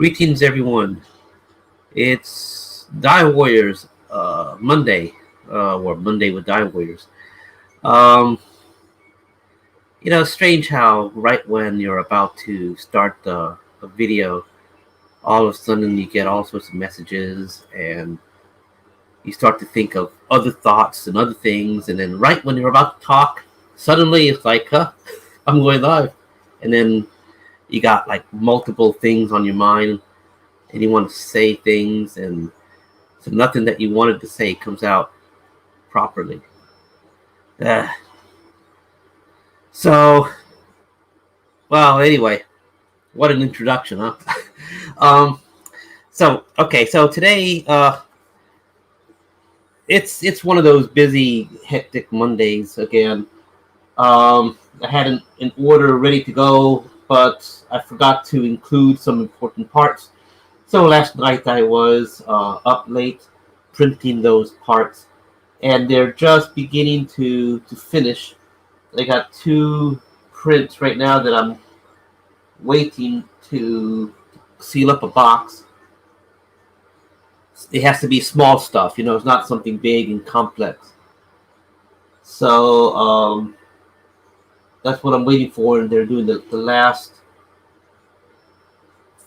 Greetings, everyone. It's DioWarriors Monday, or Monday with DioWarriors. Um, strange how right when you're about to start the video, all of a sudden you get all sorts of messages and you start to think of other thoughts and other things. And then right when you're about to talk, suddenly it's like, I'm going live. And then you got like multiple things on your mind and you want to say things, and so nothing that you wanted to say comes out properly. Uh, so, well, anyway, what an introduction, huh? So today, it's one of those busy, hectic Mondays again. I had an order ready to go, but I forgot to include some important parts. So last night I was up late printing those parts, and they're just beginning to finish. I got two prints right now that I'm waiting to seal up a box. It has to be small stuff, it's not something big and complex. So that's what I'm waiting for, and they're doing the last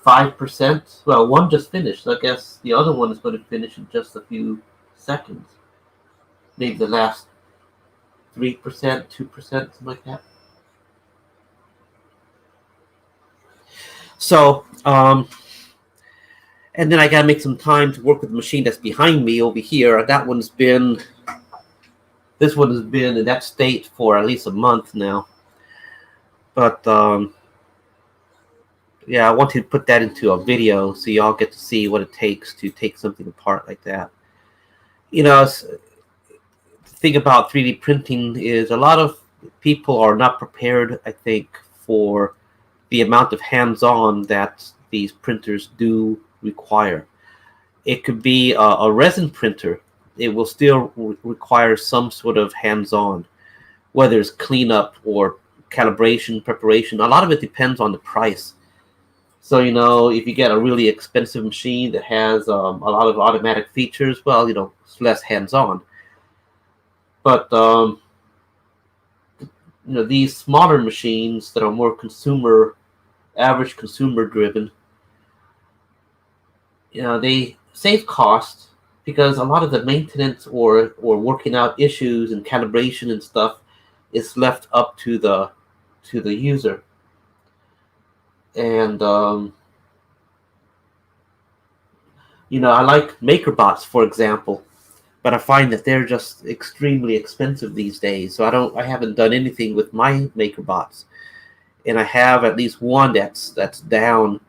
5%. Well, one just finished. So I guess the other one is going to finish in just a few seconds. Maybe the last 3%, 2%, something like that. So, and then I got to make some time to work with the machine that's behind me over here. This one has been in that state for at least a month now. But, yeah, I want to put that into a video so y'all get to see what it takes to take something apart like that. The thing about 3D printing is a lot of people are not prepared, I think, for the amount of hands-on that these printers do require. It could be a resin printer. It will still require some sort of hands-on, whether it's cleanup or calibration, preparation. A lot of it depends on the price. So, if you get a really expensive machine that has a lot of automatic features, well, it's less hands-on. But, these smaller machines that are more average consumer driven, they save costs because a lot of the maintenance or working out issues and calibration and stuff is left up to the user. And I like MakerBots, for example, but I find that they're just extremely expensive these days. So I haven't done anything with my MakerBots, and I have at least one that's down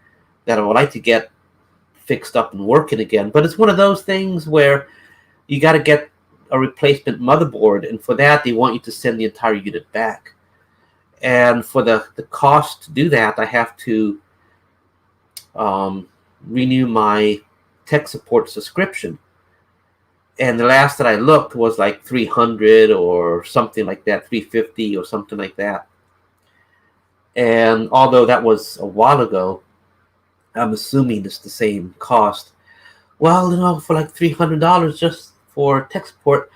that I would like to get fixed up and working again. But it's one of those things where you got to get a replacement motherboard, and for that they want you to send the entire unit back. And for the cost to do that, I have to renew my tech support subscription. And the last that I looked was like $300 or something like that, $350 or something like that. And although that was a while ago, I'm assuming it's the same cost. Well, for like $300 just for tech support,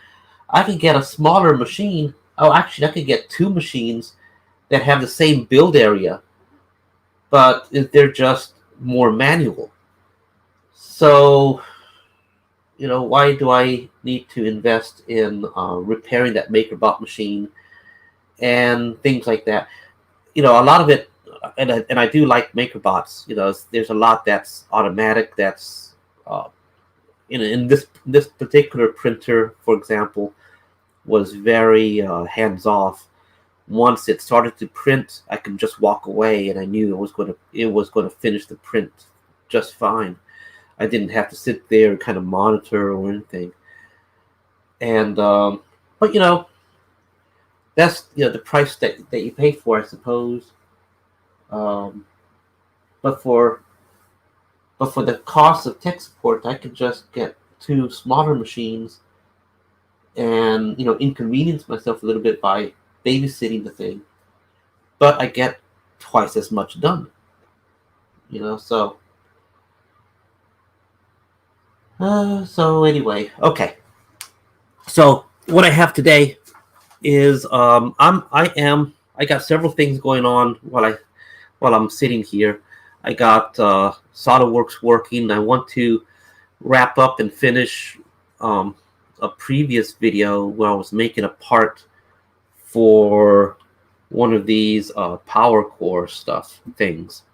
I could get a smaller machine. Oh, actually, I could get two machines that have the same build area, but they're just more manual. So, why do I need to invest in repairing that MakerBot machine and things like that? A lot of it, and I do like MakerBots. There's a lot that's automatic. That's in this particular printer, for example, was very hands off. Once it started to print, I could just walk away, and I knew it was going to finish the print just fine. I didn't have to sit there and kind of monitor or anything. And but that's the price that you pay for, I suppose. But for the cost of tech support, I could just get two smaller machines and inconvenience myself a little bit by babysitting the thing, but I get twice as much done. So So anyway, okay. So what I have today is I got several things going on while I'm sitting here. I got SolidWorks working. I want to wrap up and finish a previous video where I was making a part for one of these power core things.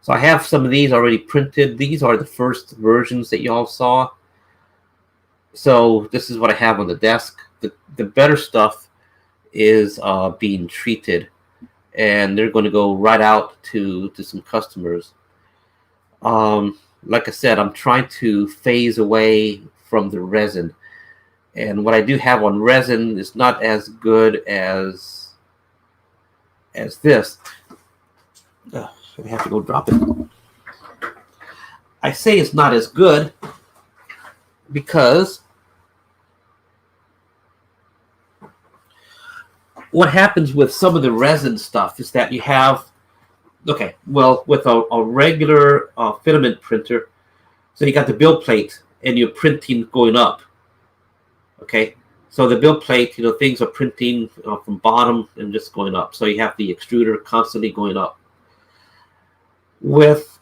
So I have some of these already printed. These are the first versions that y'all saw. So this is what I have on the desk. The better stuff is being treated, and they're going to go right out to some customers. Like I said, I'm trying to phase away from the resin, and what I do have on resin is not as good as this. I have to go drop it. I say it's not as good because what happens with some of the resin stuff is that you have, okay, well, with a regular filament printer, so you got the build plate and you're printing going up, okay? So the build plate, things are printing from bottom and just going up. So you have the extruder constantly going up. With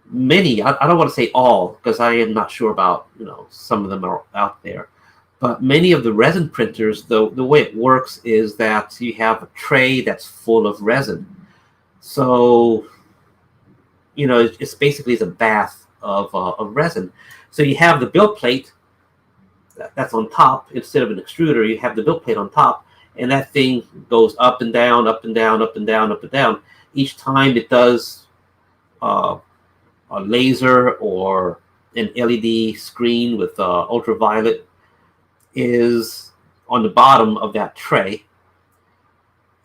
many, I don't want to say all, because I am not sure about, some of them are out there. But many of the resin printers, the way it works is that you have a tray that's full of resin. So, it's basically a bath of resin. So you have the build plate that's on top. Instead of an extruder, you have the build plate on top, and that thing goes up and down, up and down, up and down, up and down. Each time it does a laser or an LED screen with ultraviolet is on the bottom of that tray,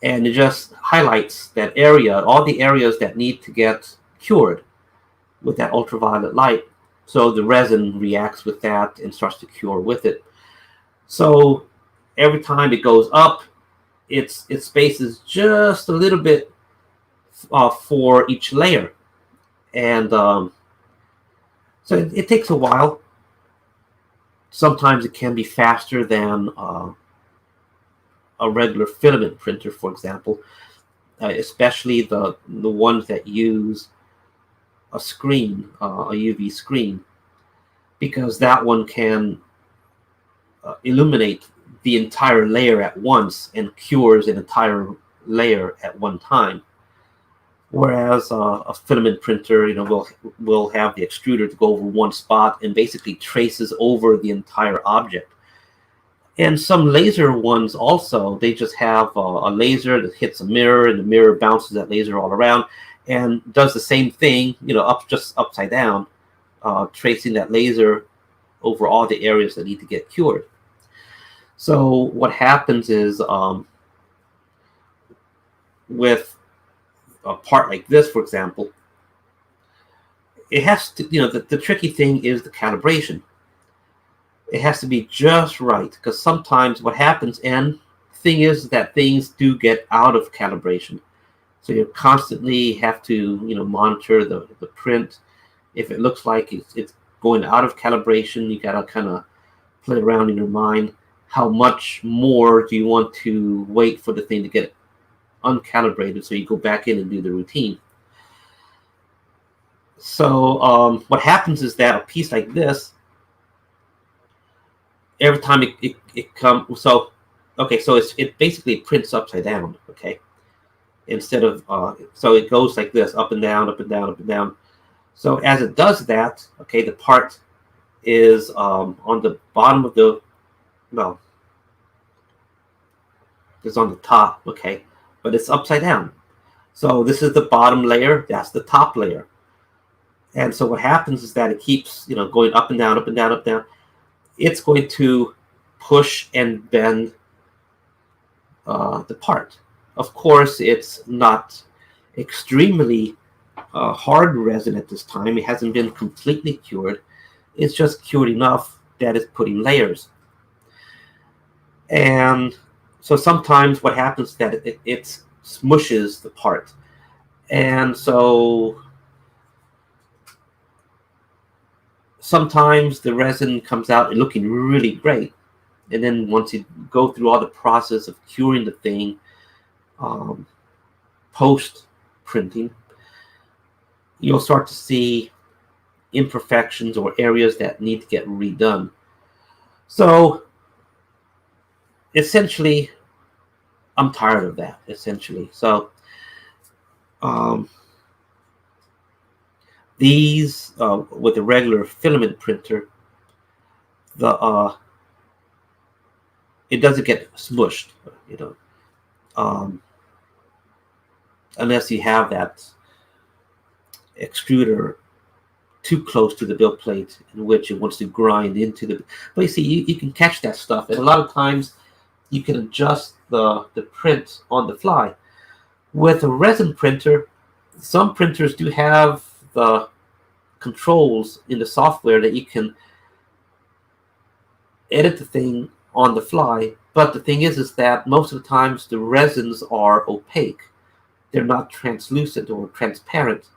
and it just highlights that area, all the areas that need to get cured with that ultraviolet light. So the resin reacts with that and starts to cure with it. So every time it goes up, it spaces just a little bit for each layer, and so it takes a while. Sometimes it can be faster than a regular filament printer, for example, especially the ones that use a screen, a UV screen, because that one can illuminate the entire layer at once and cures an entire layer at one time. Whereas a filament printer, will have the extruder to go over one spot and basically traces over the entire object. And some laser ones also, they just have a laser that hits a mirror, and the mirror bounces that laser all around and does the same thing, just upside down, tracing that laser over all the areas that need to get cured. So what happens is with a part like this, for example, it has to, the tricky thing is the calibration. It has to be just right, because sometimes what happens, and the thing is that things do get out of calibration. So you constantly have to, monitor the print. If it looks like it's going out of calibration, you got to kind of play around in your mind. How much more do you want to wait for the thing to get uncalibrated, so you go back in and do the routine? So what happens is that a piece like this, every time it comes, so it basically prints upside down, okay? Instead of so it goes like this, up and down, up and down, up and down. So as it does that, okay, the part is on the bottom of the, well, it's on the top, okay, but it's upside down. So this is the bottom layer, that's the top layer. And so what happens is that it keeps, going up and down, up and down, up and down. It's going to push and bend the part. Of course, it's not extremely hard resin at this time. It hasn't been completely cured. It's just cured enough that it's putting layers. And so sometimes what happens is that it smushes the part. And so sometimes the resin comes out looking really great, and then once you go through all the process of curing the thing, post printing, you'll start to see imperfections or areas that need to get redone. So essentially, I'm tired of that, essentially. So these, with a regular filament printer, it doesn't get smushed, you know, unless you have that extruder too close to the build plate, in which it wants to grind into the. But you see, you can catch that stuff, and a lot of times you can adjust the print on the fly. With a resin printer, some printers do have the controls in the software that you can edit the thing on the fly. But the thing is that most of the times the resins are opaque. They're not translucent or transparent.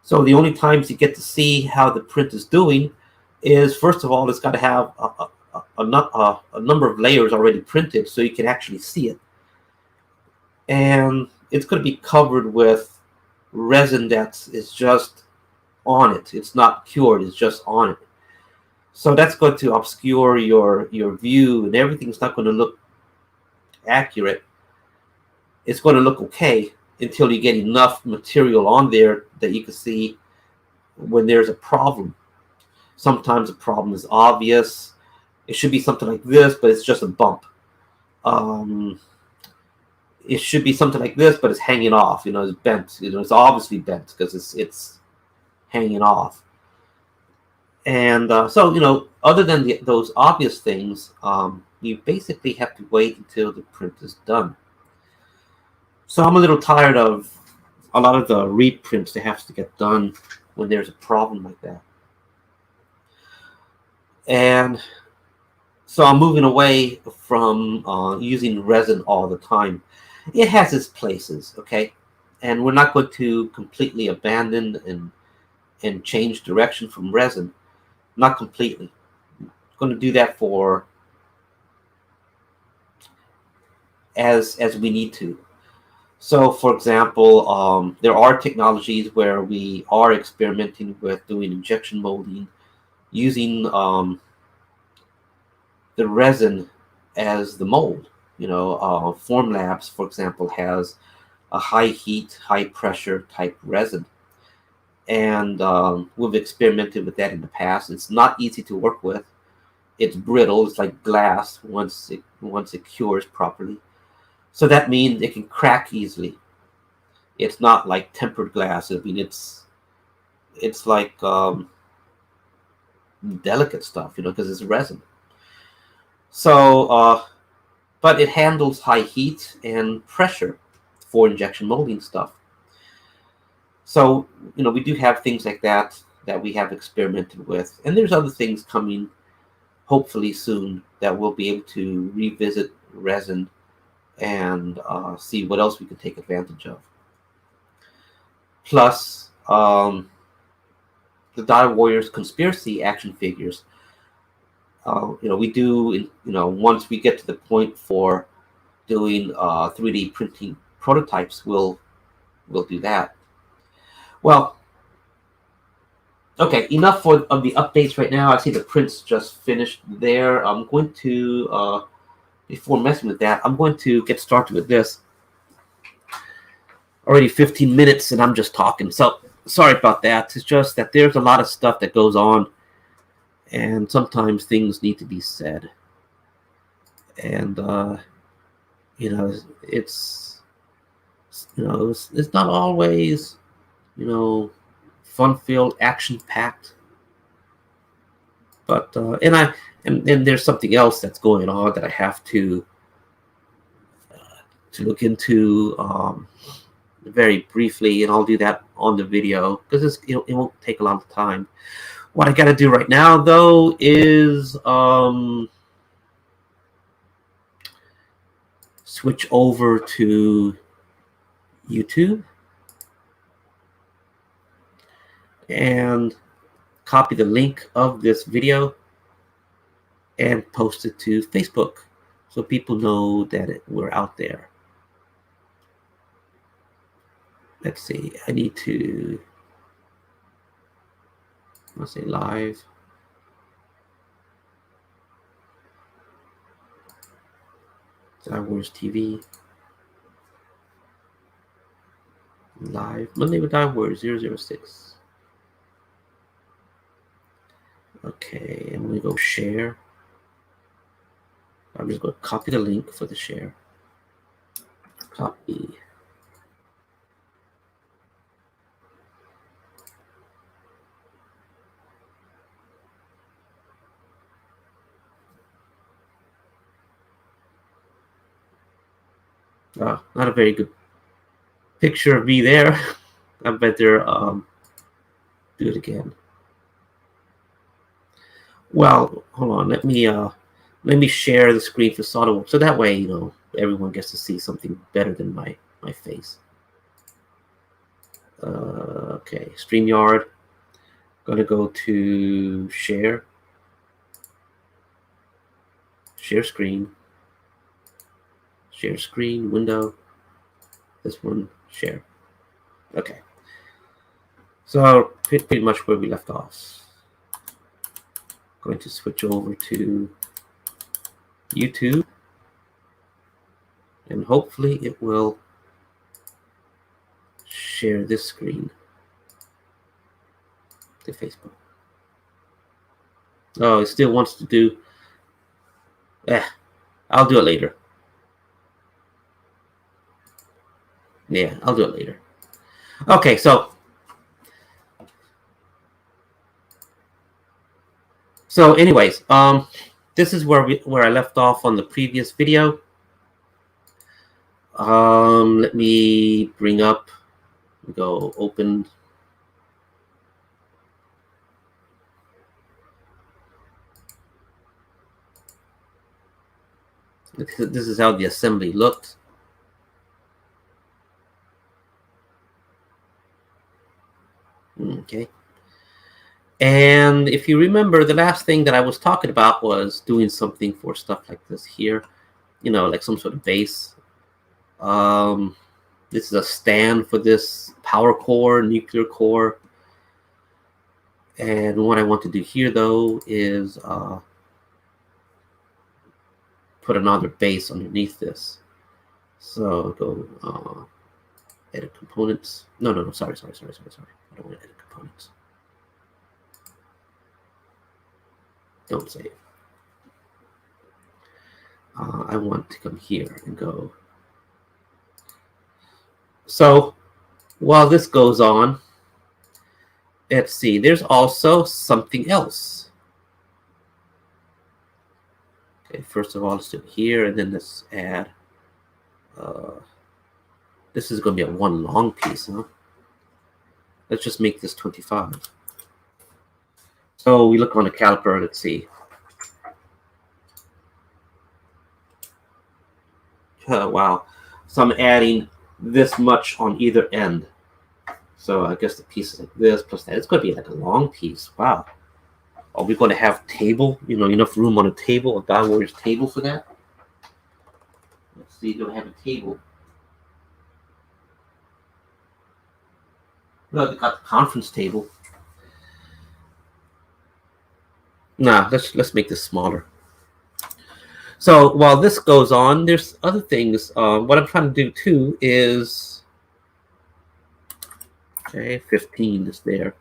So the only times you get to see how the print is doing is, first of all, it's got to have a number of layers already printed so you can actually see it. And it's going to be covered with resin that is just on it. It's not cured, it's just on it. So that's going to obscure your view, and everything's not going to look accurate. It's going to look okay until you get enough material on there that you can see when there's a problem. Sometimes the problem is obvious. It should be something like this, but it's just a bump. It should be something like this, but it's hanging off. You know, it's bent. You know, it's obviously bent because it's hanging off. And so, you know, other than those obvious things, you basically have to wait until the print is done. So I'm a little tired of a lot of the reprints that have to get done when there's a problem like that. And so I'm moving away from using resin all the time. It has its places, okay? And we're not going to completely abandon and change direction from resin. Not completely. I'm going to do that for as we need to. So, for example, there are technologies where we are experimenting with doing injection molding using the resin as the mold. You know, Formlabs, for example, has a high heat, high pressure type resin. And we've experimented with that in the past. It's not easy to work with. It's brittle. It's like glass once it cures properly. So that means it can crack easily. It's not like tempered glass. I mean, it's like delicate stuff, you know, because it's resin. So, but it handles high heat and pressure for injection molding stuff. So, you know, we do have things like that we have experimented with. And there's other things coming, hopefully soon, that we'll be able to revisit resin and see what else we can take advantage of. Plus, the DioWarriors conspiracy action figures. You know, we do, you know, once we get to the point for doing 3D printing prototypes, we'll do that. Well, okay, enough of the updates right now. I see the prints just finished there. I'm going to, before messing with that, I'm going to get started with this. Already 15 minutes and I'm just talking. So sorry about that. It's just that there's a lot of stuff that goes on, and sometimes things need to be said. And, you know, it's not always, you know, fun-filled, action-packed. But and there's something else that's going on that I have to look into very briefly, and I'll do that on the video because it won't take a lot of time. What I got to do right now, though, is switch over to YouTube. And copy the link of this video and post it to Facebook so people know that we're out there. Let's see, I need to, let's say live. DioWarriors TV. Live. Monday with DioWarriors 006. Okay, I'm going to go share. I'm just going to copy the link for the share. Copy. Not a very good picture of me there. I better do it again. Well, hold on. Let me share the screen for SolidWorks, so that way, you know, everyone gets to see something better than my face. Okay, StreamYard. Gonna go to share screen, window. This one, share. Okay. So pretty much where we left off. Going to switch over to YouTube, and hopefully it will share this screen to Facebook. Oh, it still wants to do. I'll do it later. Yeah, I'll do it later. Okay, so anyways, this is where I left off on the previous video. Let me bring up, go open. This is how the assembly looked. Okay. And if you remember, the last thing that I was talking about was doing something for stuff like this here, you know, like some sort of base. This is a stand for this power core, nuclear core. And what I want to do here, though, is put another base underneath this. So go edit components. No, sorry. I don't want to edit components. Don't save. I want to come here and go. So while this goes on, let's see, there's also something else. Okay, first of all, let's do it here, and then let's add. This is going to be a one long piece, huh? Let's just make this 25. So we look on the caliper, let's see. Wow. So I'm adding this much on either end. So I guess the piece is like this plus that. It's going to be like a long piece. Wow. Are we going to have table, you know, enough room on a table, a DioWarriors table for that? Let's see, do I have a table? No, they got the conference table. Nah, let's make this smaller. So while this goes on, there's other things. What I'm trying to do too is, okay, 15 is there.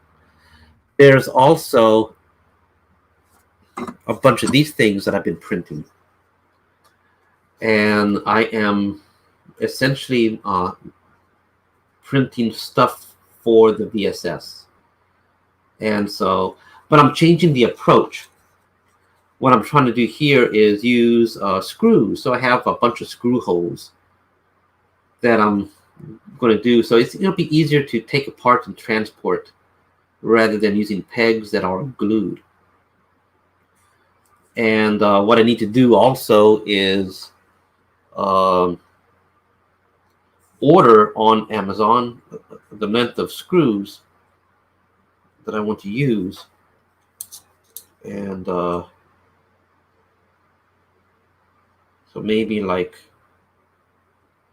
There's also a bunch of these things that I've been printing, and I am essentially printing stuff for the VSS. And so, but I'm changing the approach. What I'm trying to do here is use screws. So I have a bunch of screw holes that I'm going to do. So it'll be easier to take apart and transport rather than using pegs that are glued. And what I need to do also is order on Amazon the length of screws that I want to use. And so maybe like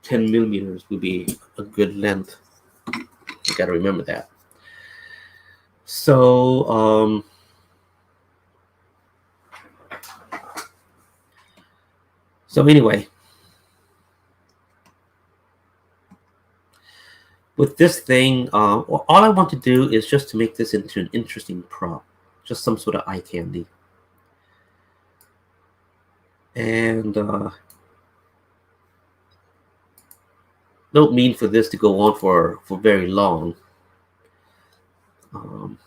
10 millimeters would be a good length. You got to remember that. So anyway, with this thing, all I want to do is just to make this into an interesting prop, just some sort of eye candy. And don't mean for this to go on for very long. I'm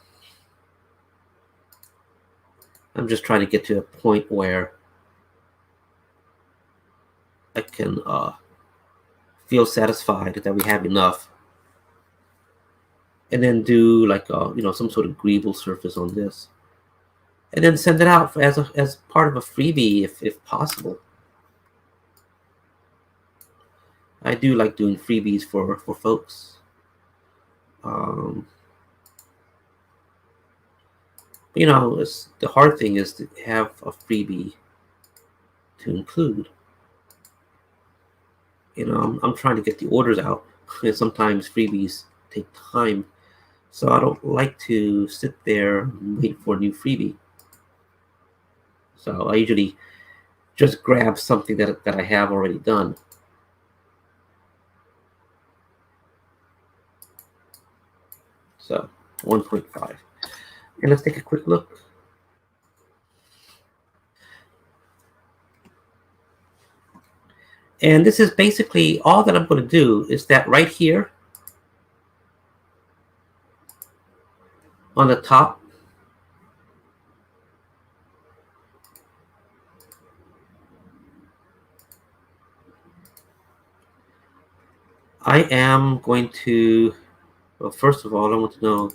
just trying to get to a point where I can feel satisfied that we have enough, and then do like some sort of greeble surface on this, and then send it out as part of a freebie if possible. I do like doing freebies for folks. The hard thing is to have a freebie to include. I'm trying to get the orders out, and sometimes freebies take time, so I don't like to sit there and wait for a new freebie. So I usually just grab something that I have already done. So 1.5. And let's take a quick look. And this is basically all that I'm going to do is that right here on the top, I am going to, well, first of all, I want to know,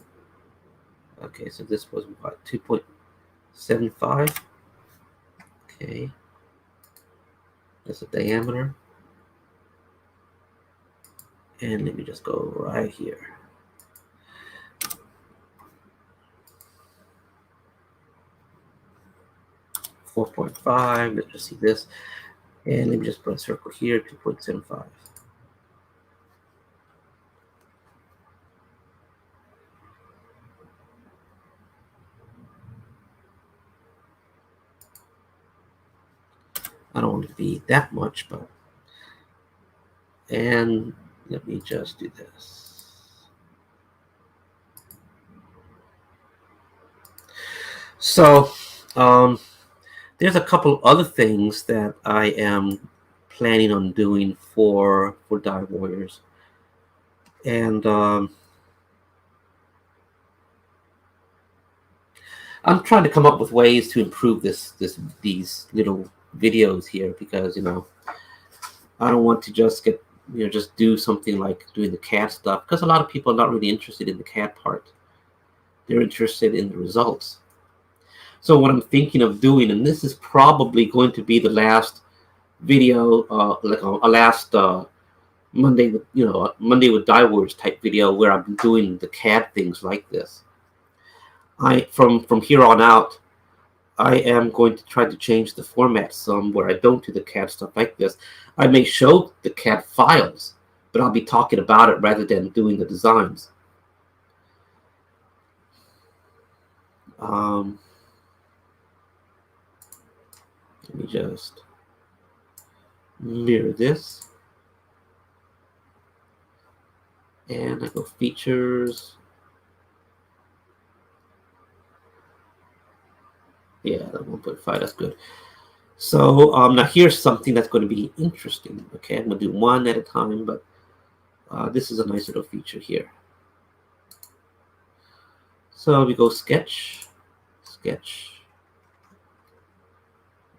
okay, so this was what, 2.75? Okay. That's the diameter. And let me just go right here. .5, let's just see this. And let me just put a circle here, 2.75. I don't want to be that much, but, and let me just do this. So, there's a couple other things that I am planning on doing for DioWarriors, and I'm trying to come up with ways to improve these little videos here, because I don't want to just just do something like doing the CAD stuff, because a lot of people are not really interested in the CAD part. They're interested in the results. So what I'm thinking of doing, and this is probably going to be the last video, like a last Monday with Monday with DieWarriors type video, where I'm doing the CAD things like this. From here on out, I am going to try to change the format some, where I don't do the CAD stuff like this. I may show the CAD files, but I'll be talking about it rather than doing the designs. Let me just mirror this. And I go features. Yeah, that 1.5, that's good. So now here's something that's going to be interesting. Okay, I'm going to do one at a time, but this is a nice little feature here. So we go sketch,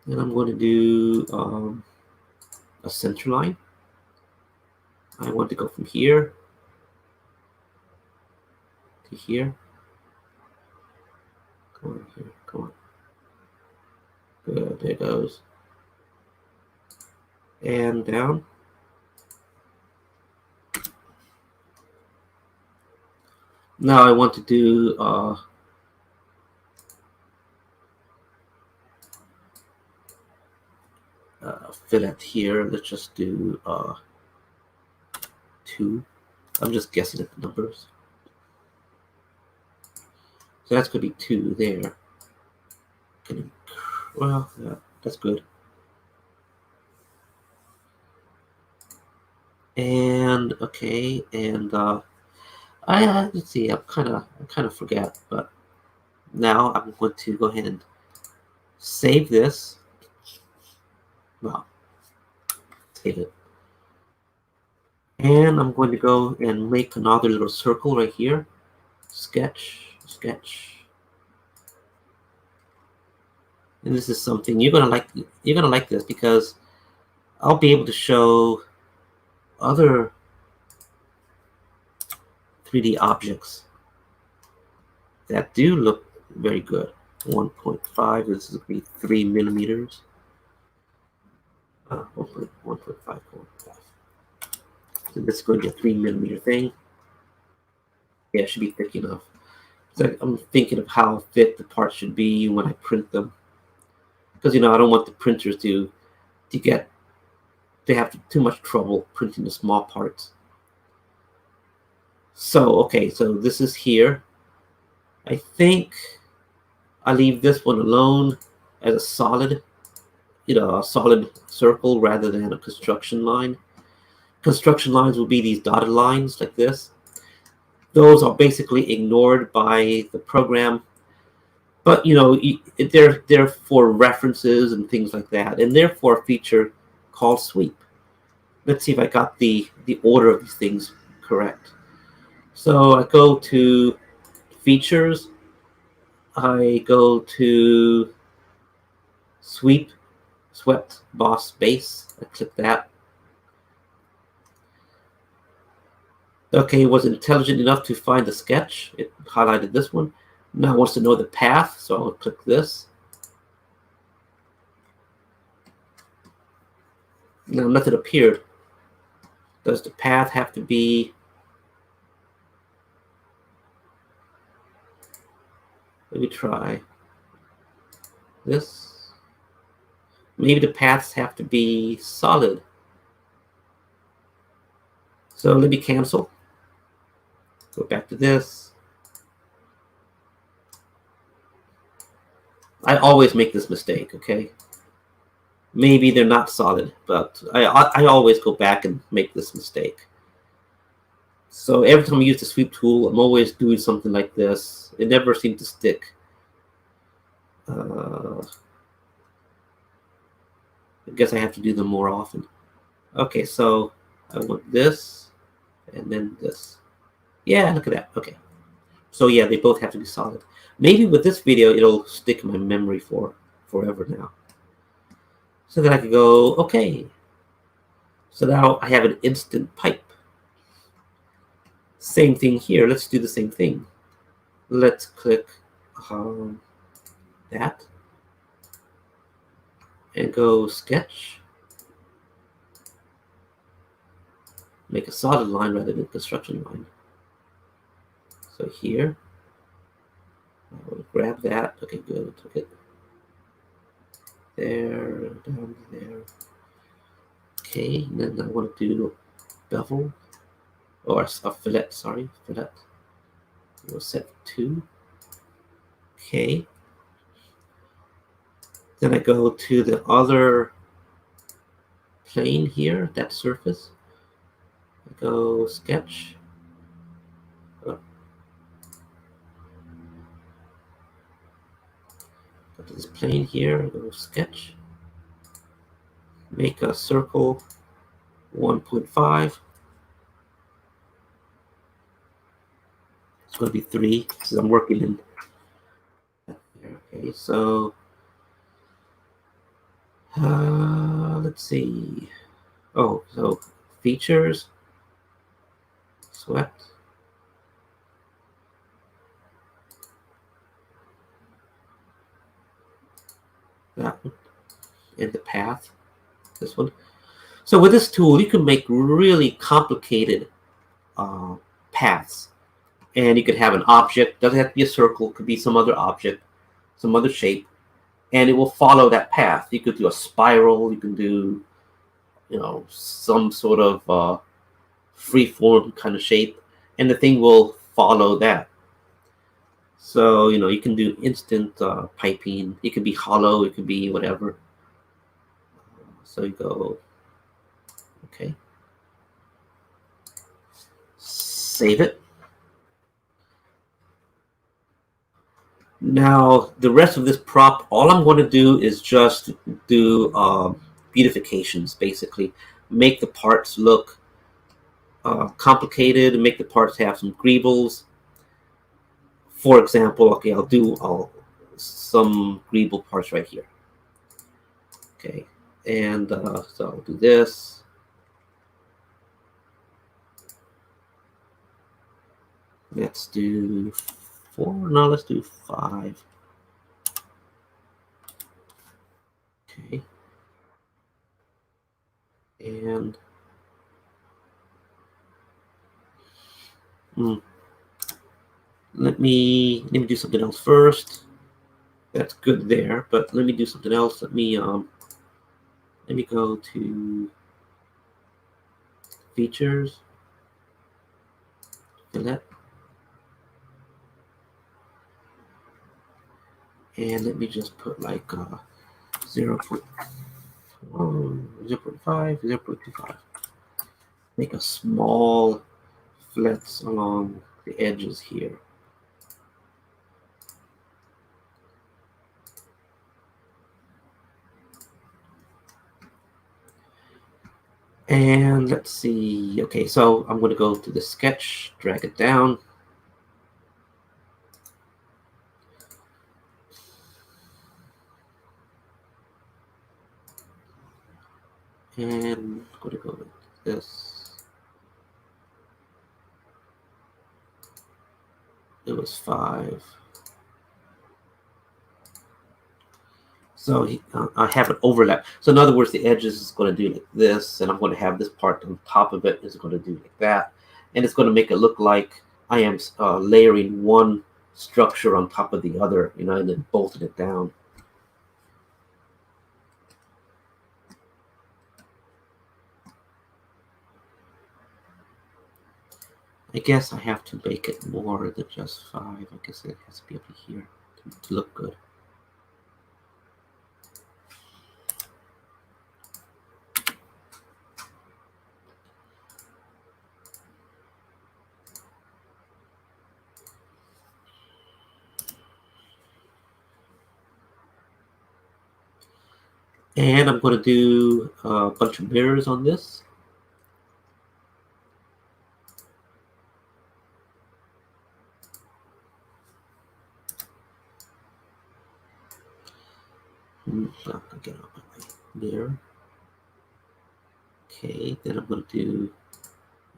and I'm going to do a center line. I want to go from here to here. Come on here, come on. Good, there it goes. And down. Now I want to do fillet here. Let's just do 2. I'm just guessing at the numbers. So that's going to be 2 there. Well, yeah, that's good. And okay, and let's see. I kind of forget, but now I'm going to go ahead and save this. Well, save it. And I'm going to go and make another little circle right here. Sketch, sketch. And this is something you're gonna like. You're gonna like this because I'll be able to show other 3D objects that do look very good. 1.5. This is going to be 3 millimeters. 1.5. So this is going to be a 3 millimeter thing. Yeah, it should be thick enough. So I'm thinking of how thick the parts should be when I print them, because I don't want the printers to have too much trouble printing the small parts. So okay, so this is here. I think I leave this one alone as a solid, a solid circle rather than a construction line. Construction lines will be these dotted lines like this. Those are basically ignored by the program, but they're for references and things like that, and therefore a feature called sweep. Let's see if I got the order of these things correct. So I go to features, I go to sweep, swept boss base. I click that. Okay, it was intelligent enough to find the sketch. It highlighted this one. Now it wants to know the path, so I'll click this. Now nothing appeared. Does the path have to be... Let me try this. Maybe the paths have to be solid. So let me cancel. Go back to this. I always make this mistake, okay? Maybe they're not solid, but I always go back and make this mistake. So every time I use the sweep tool, I'm always doing something like this. It never seems to stick. I guess I have to do them more often. Okay, so I want this and then this. Yeah, look at that. Okay. So yeah, they both have to be solid. Maybe with this video, it'll stick in my memory for forever now. So then I can go, okay. So now I have an instant pipe. Same thing here. Let's do the same thing. Let's click that. And go sketch. Make a solid line rather than a construction line. So here, I will grab that. Okay, good. Took it there, down there. Okay, and then I want to do bevel, or a fillet. Sorry, fillet. We'll set 2. Okay. Then I go to the other plane here, that surface. I go sketch. Go to this plane here, I go sketch. Make a circle 1.5. It's going to be 3 because I'm working in. Okay, so let's see. Oh, so features, swept. That one. And the path, this one. So with this tool, you can make really complicated paths. And you could have an object, doesn't have to be a circle, it could be some other object, some other shape. and it will follow that path. You could do a spiral, you can do, some sort of free-form kind of shape, and the thing will follow that. So, you can do instant piping. It could be hollow, it could be whatever. So you go, okay. Save it. Now, the rest of this prop, all I'm going to do is just do beautifications, basically. Make the parts look complicated, make the parts have some greebles. For example, okay, I'll do some greeble parts right here. Okay, and so I'll do this. Let's do 4. No, let's do 5. Okay, and let me do something else first. That's good there, but let me do something else. Let me go to features, fillet, and let me just put like 0.5, 0.25. Make a small flats along the edges here. And let's see. Okay, so I'm going to go to the sketch, drag it down. And I'm going to go with this. It was 5. So I have an overlap. So in other words, the edges is going to do like this, and I'm going to have this part on top of it is going to do like that. And it's going to make it look like I am layering one structure on top of the other, and then bolting it down. I guess I have to make it more than just 5. I guess it has to be up here to look good. And I'm going to do a bunch of mirrors on this. Get out of my mirror. Okay, then I'm going to do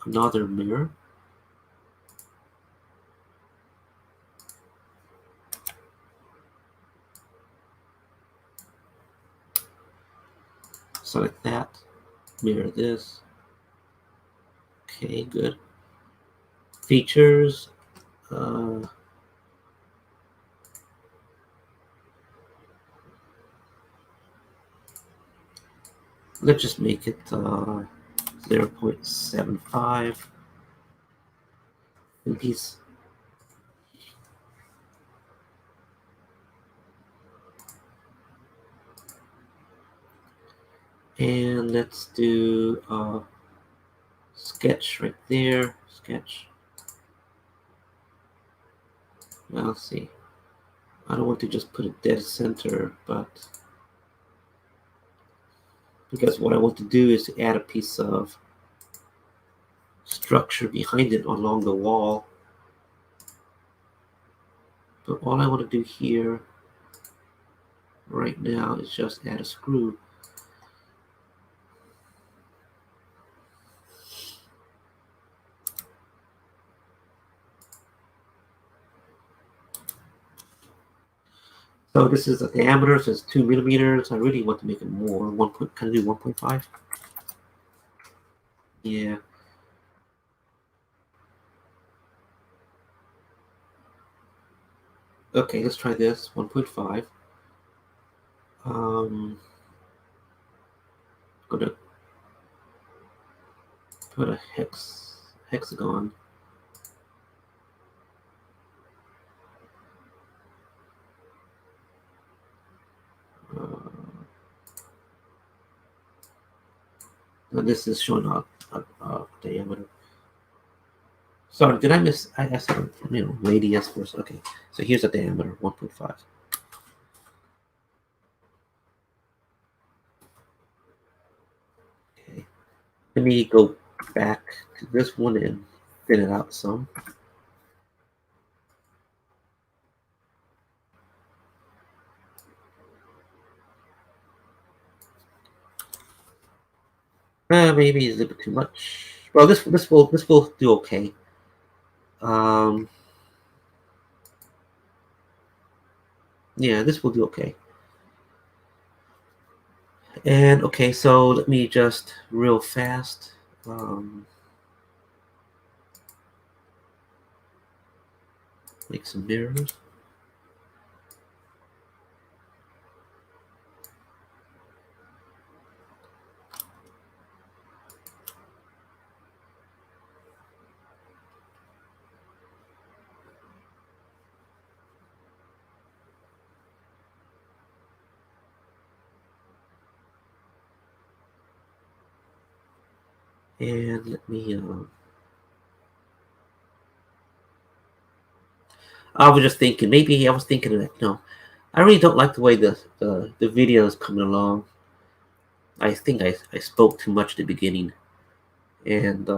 another mirror. So like that. Mirror this. Okay, good. Features. Let's just make it 0.75 in piece. And let's do sketch right there. Sketch. Well, let's see. I don't want to just put it dead center, but because what I want to do is to add a piece of structure behind it along the wall. But all I want to do here right now is just add a screw. So this is a diameter, so it's 2 millimeters. I really want to make it more. Can I do 1.5? Yeah. Okay, let's try this. 1.5. Gonna put a hexagon. This is showing a diameter. Sorry, did I miss? I said, radius first. Okay, so here's a diameter, 1.5. Okay, let me go back to this one and thin it out some. Maybe it's a little bit too much. Well, this will do okay. Yeah, this will do okay. And okay, so let me just real fast. Make some mirrors. And let me. I was just thinking. Maybe I was thinking that I really don't like the way the video is coming along. I think I spoke too much at the beginning, and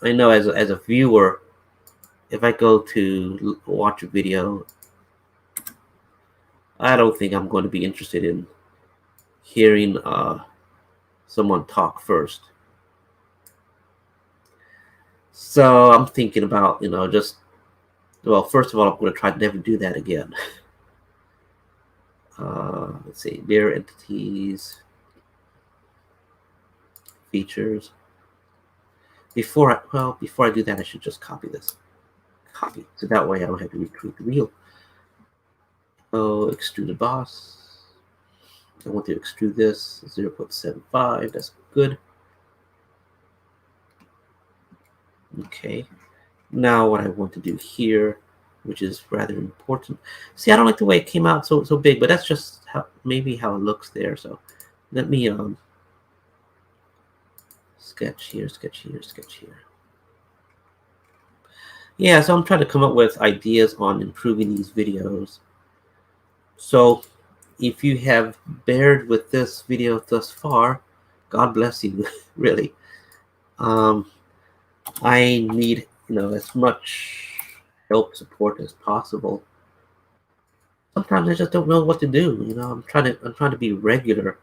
I know as a viewer, if I go to watch a video, I don't think I'm going to be interested in hearing someone talk first. So I'm thinking about just first of all, I'm going to try to never do that again. Let's see, mirror entities, features. Before I do that, I should just copy this. Copy, so that way I don't have to recreate the wheel. Oh, extruded boss. I want to extrude this 0.75. That's good. Okay. Now what I want to do here, which is rather important. See, I don't like the way it came out so big, but that's just maybe how it looks there. So let me sketch here, sketch here, sketch here. Yeah, so I'm trying to come up with ideas on improving these videos. So if you have bared with this video thus far, God bless you, really. I need as much help, support as possible. Sometimes I just don't know what to do. I'm trying to be regular.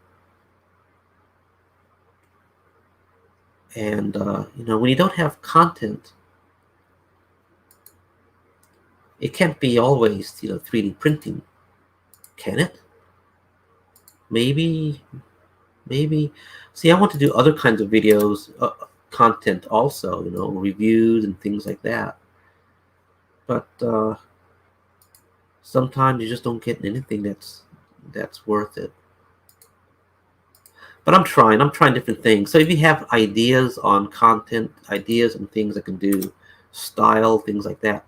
And when you don't have content, it can't be always 3D printing, can it? Maybe. See, I want to do other kinds of videos, content also, reviews and things like that. But sometimes you just don't get anything that's worth it. But I'm trying different things. So if you have ideas on content, ideas and things I can do, style, things like that,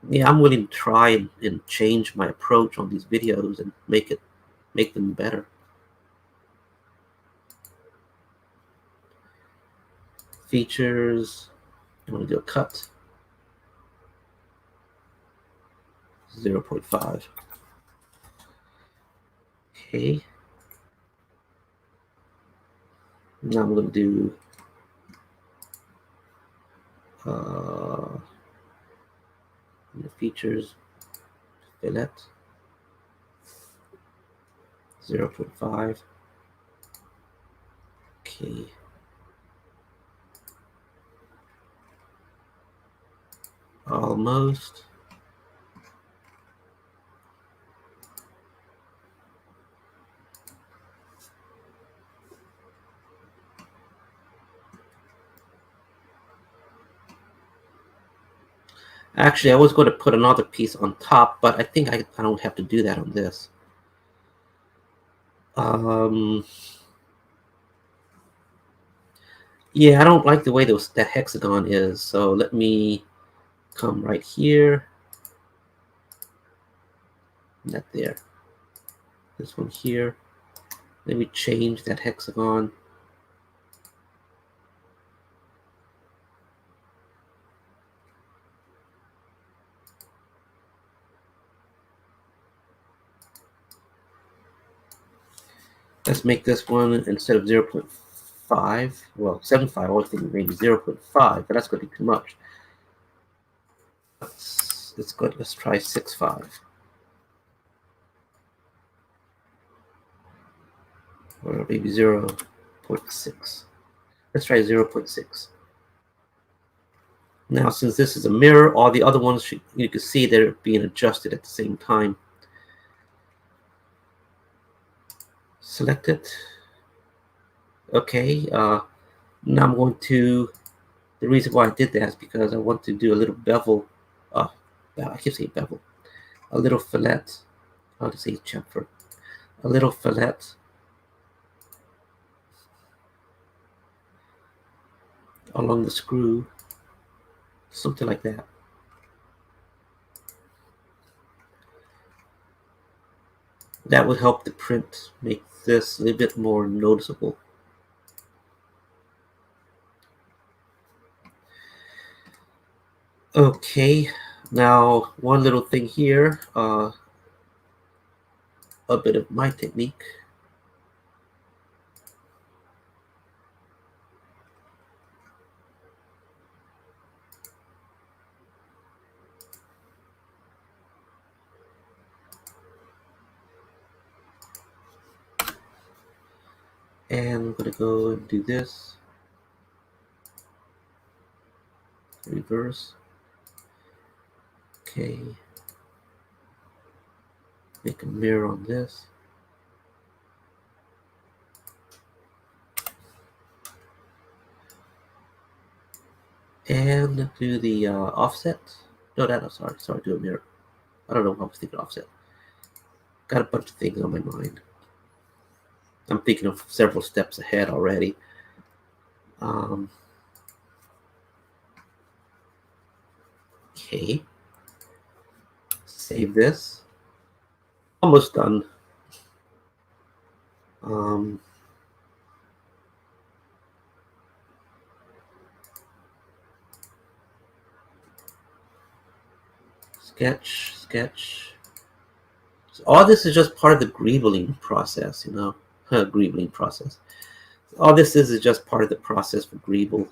yeah, I'm willing to try and change my approach on these videos and make them better. Features, I'm going to do a cut. 0.5. Okay. Now I'm going to do the features, fillet, 0.5. Okay. Almost. Actually, I was going to put another piece on top, but I think I don't have to do that on this. Yeah, I don't like the way that hexagon is. So let me come right here. Not there. This one here. Let me change that hexagon. Let's make this one instead of 0.5. Well, 7.5. I was thinking maybe 0.5, but that's going to be too much. Let's go. Let's try 6.5. Or maybe 0.6. Let's try 0.6. Now, since this is a mirror, all the other ones, you can see they're being adjusted at the same time. Select it. Okay. Now I'm going to, the reason why I did that is because I want to do a little bevel. I keep saying bevel. A little fillet. How to say chamfer. A little fillet along the screw. Something like that. That would help the print make this a little bit more noticeable. Okay, now one little thing here, a bit of my technique. And I'm going to go and do this. Reverse. Okay. Make a mirror on this. And do the offset. No, sorry, do a mirror. I don't know why I was thinking offset. Got a bunch of things on my mind. I'm thinking of several steps ahead already. Okay. Save this. Almost done. Sketch. So all this is just part of the greebling process, you know, greebling process. All this is just part of the process for greeble.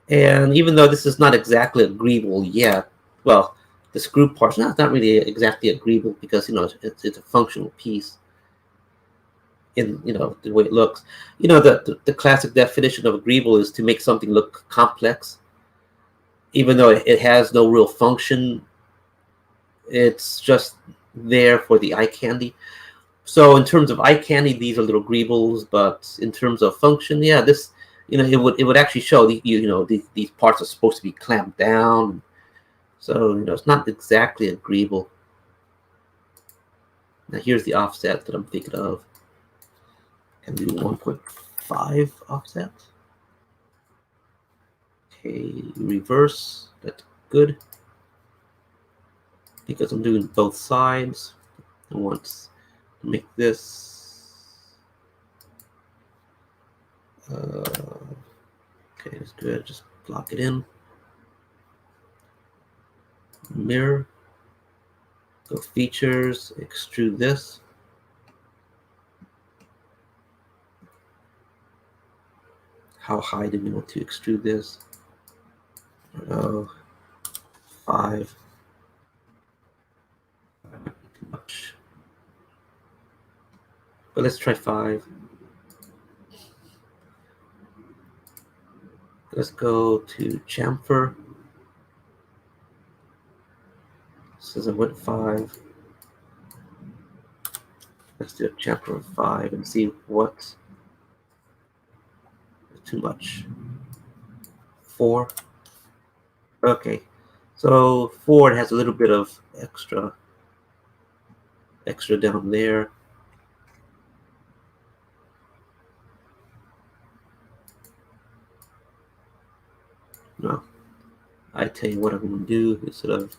And even though this is not exactly a greeble yet, well, the screw part's not really exactly a greeble because, you know, it's a functional piece in, you know, the way it looks. You know, the classic definition of a greeble is to make something look complex. Even though it has no real function, it's just there for the eye candy. So in terms of eye candy, these are little greebles, but in terms of function, yeah, this, you know, it would actually show these parts are supposed to be clamped down. So, you know, it's not exactly a greeble. Now here's the offset that I'm thinking of. And do 1.5 offset. Okay, reverse. That's good. Because I'm doing both sides. I want to make this. Okay, that's good. Just block it in. Mirror. Go features. Extrude this. How high do we want to extrude this? I don't know. 5. Too much. But let's try 5. Let's go to chamfer. Says I went 5. Let's do a chamfer of 5 and see what's too much. 4. Okay, so 4 it has a little bit of extra down there. No, I tell you what I'm going to do instead of.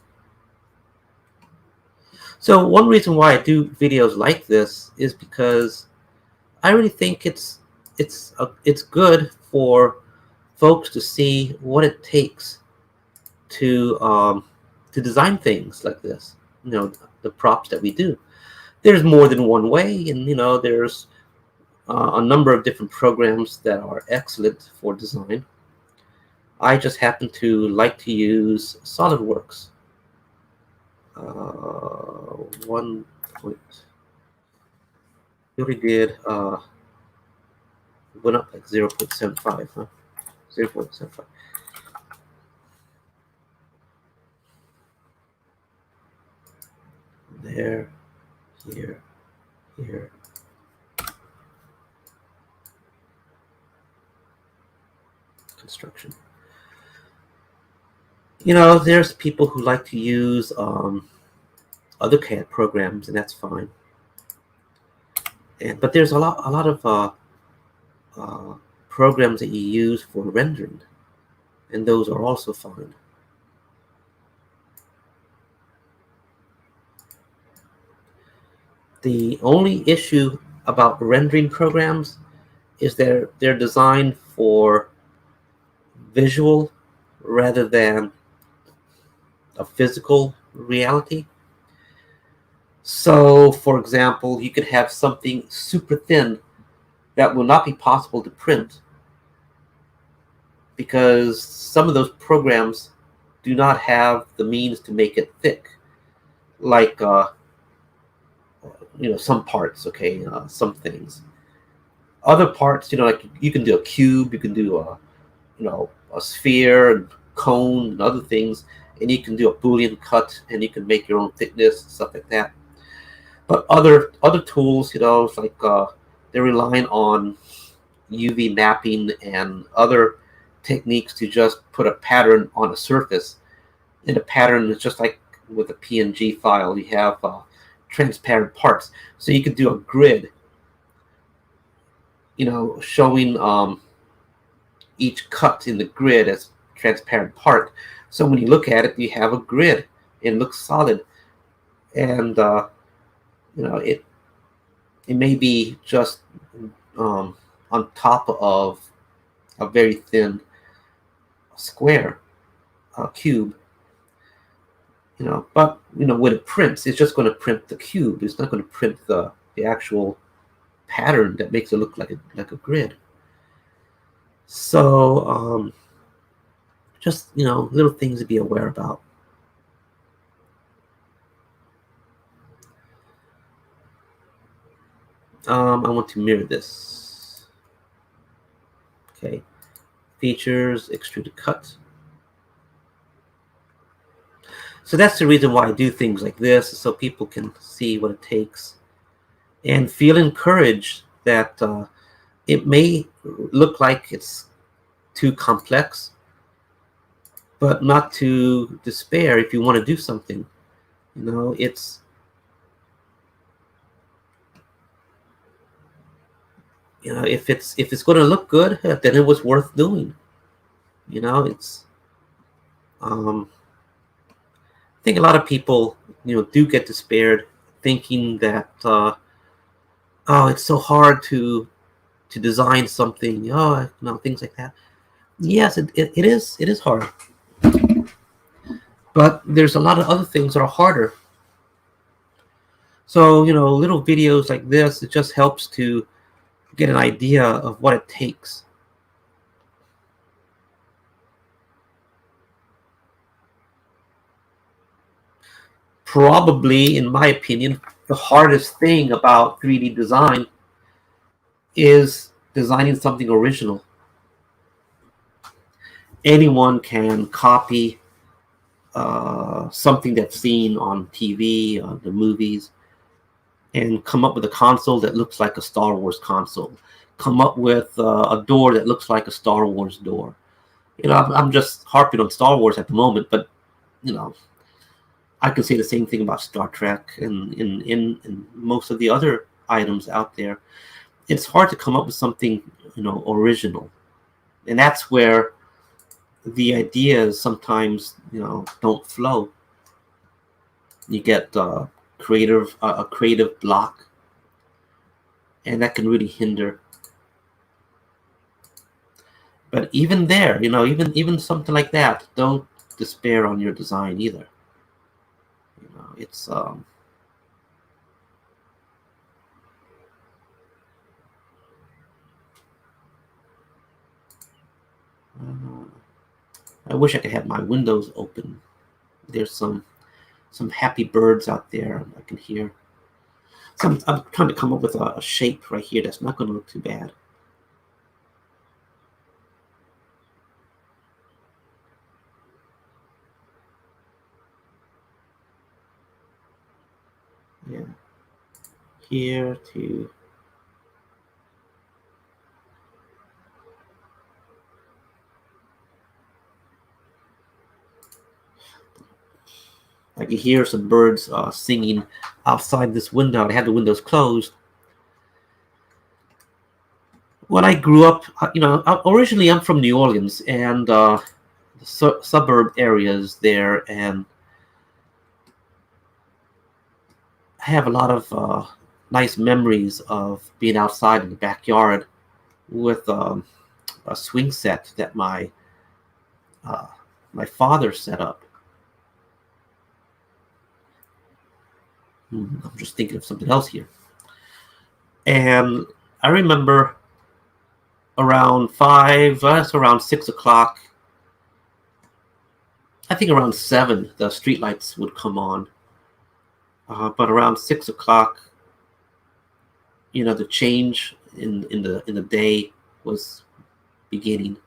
So one reason why I do videos like this is because I really think it's good for folks to see what it takes to design things like this. You know, the props that we do. There's more than one way, and there's a number of different programs that are excellent for design. I just happen to like to use SolidWorks. One point. We already did. Went up like 0.75, huh? 0.75. There, here, here. Construction. There's people who like to use other CAD programs, and that's fine. But there's a lot of programs that you use for rendering, and those are also fine. The only issue about rendering programs is they're designed for visual rather than a physical reality. So, for example, you could have something super thin that will not be possible to print because some of those programs do not have the means to make it thick, like some parts, okay, some things. Other parts, like you can do a cube, you can do a sphere and cone and other things, and you can do a Boolean cut, and you can make your own thickness, stuff like that. But other tools, it's like they're relying on UV mapping and other techniques to just put a pattern on a surface. And a pattern is just like with a PNG file. You have transparent parts, so you could do a grid, showing each cut in the grid as transparent part. So when you look at it, you have a grid. It looks solid, and it may be just on top of a very thin square, cube. But when it prints, it's just going to print the cube. It's not going to print the actual pattern that makes it look like a grid. So just little things to be aware about. I want to mirror this. Okay, features, extruded cut. So that's the reason why I do things like this, so people can see what it takes and feel encouraged that it may look like it's too complex, but not to despair if you want to do something. It's if it's going to look good, then it was worth doing. It's I think a lot of people do get despaired, thinking that oh, it's so hard to design something, things like that. Yes, it is hard, but there's a lot of other things that are harder. So little videos like this, it just helps to get an idea of what it takes. Probably, in my opinion, the hardest thing about 3D design is designing something original. Anyone can copy something that's seen on TV, on the movies, and come up with a console that looks like a Star Wars console. Come up with a door that looks like a Star Wars door. I'm just harping on Star Wars at the moment, but I can say the same thing about Star Trek and in most of the other items out there. It's hard to come up with something original, and that's where the ideas sometimes, don't flow. You get a creative block, and that can really hinder. But even there, even something like that, don't despair on your design either. It's I wish I could have my windows open. There's some happy birds out there I can hear. So I'm trying to come up with a shape right here that's not going to look too bad. Yeah. Here to I can hear some birds singing outside this window. I had the windows closed. When I grew up, originally I'm from New Orleans and suburb areas there, and I have a lot of nice memories of being outside in the backyard with a swing set that my father set up. I'm just thinking of something else here. And I remember around 6 o'clock, I think around 7, the streetlights would come on. But around 6 o'clock, the change in the day was beginning.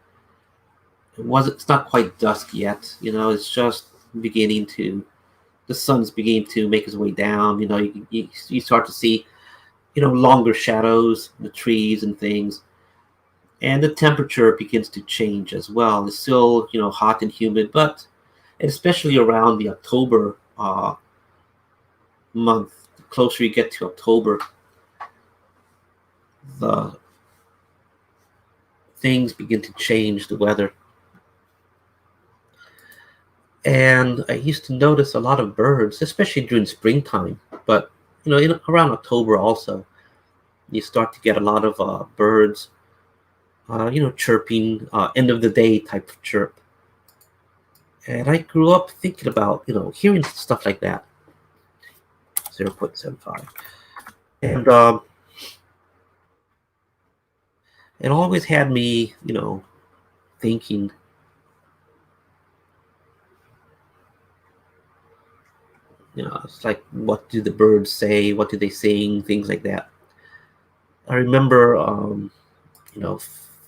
It's not quite dusk yet. It's just beginning to. The sun's beginning to make its way down. You start to see, longer shadows, the trees and things, and the temperature begins to change as well. It's still, hot and humid, but especially around the October month, the closer you get to October, the things begin to change, the weather. And I used to notice a lot of birds, especially during springtime, but around October also, you start to get a lot of birds, chirping, end of the day type of chirp. And I grew up thinking about, hearing stuff like that. 0.75. And it always had me, thinking, it's like, what do the birds say? What do they sing? Things like that. I remember,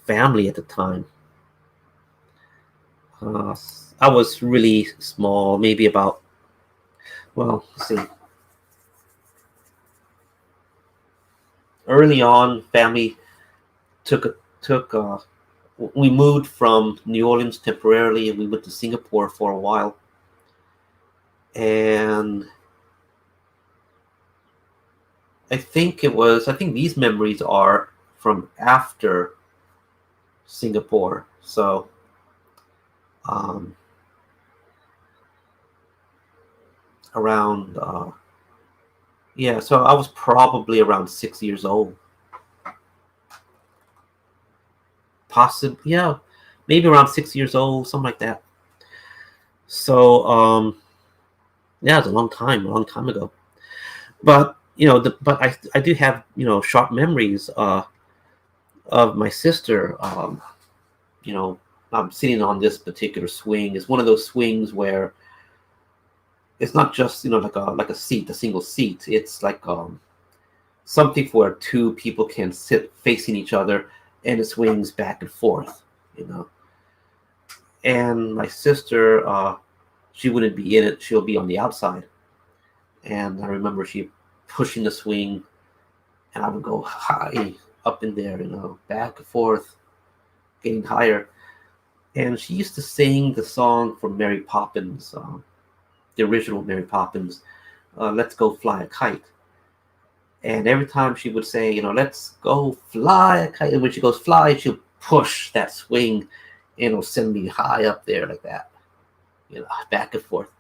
family at the time. I was really small, maybe about, let's see. Early on, family we moved from New Orleans temporarily, and we went to Singapore for a while. And I think these memories are from after Singapore. So, around, so I was probably around 6 years old. Possibly, maybe around 6 years old, something like that. So, it's a long time ago. But I do have short memories of my sister. I'm sitting on this particular swing. It's one of those swings where it's not just like a seat, a single seat. It's like something where two people can sit facing each other, and it swings back and forth. And my sister, she wouldn't be in it. She'll be on the outside. And I remember she pushing the swing, and I would go high up in there, back and forth, getting higher. And she used to sing the song from Mary Poppins, the original Mary Poppins, "Let's Go Fly a Kite." And every time she would say, "Let's go fly a kite," and when she goes fly, she'll push that swing and it'll send me high up there like that, back and forth.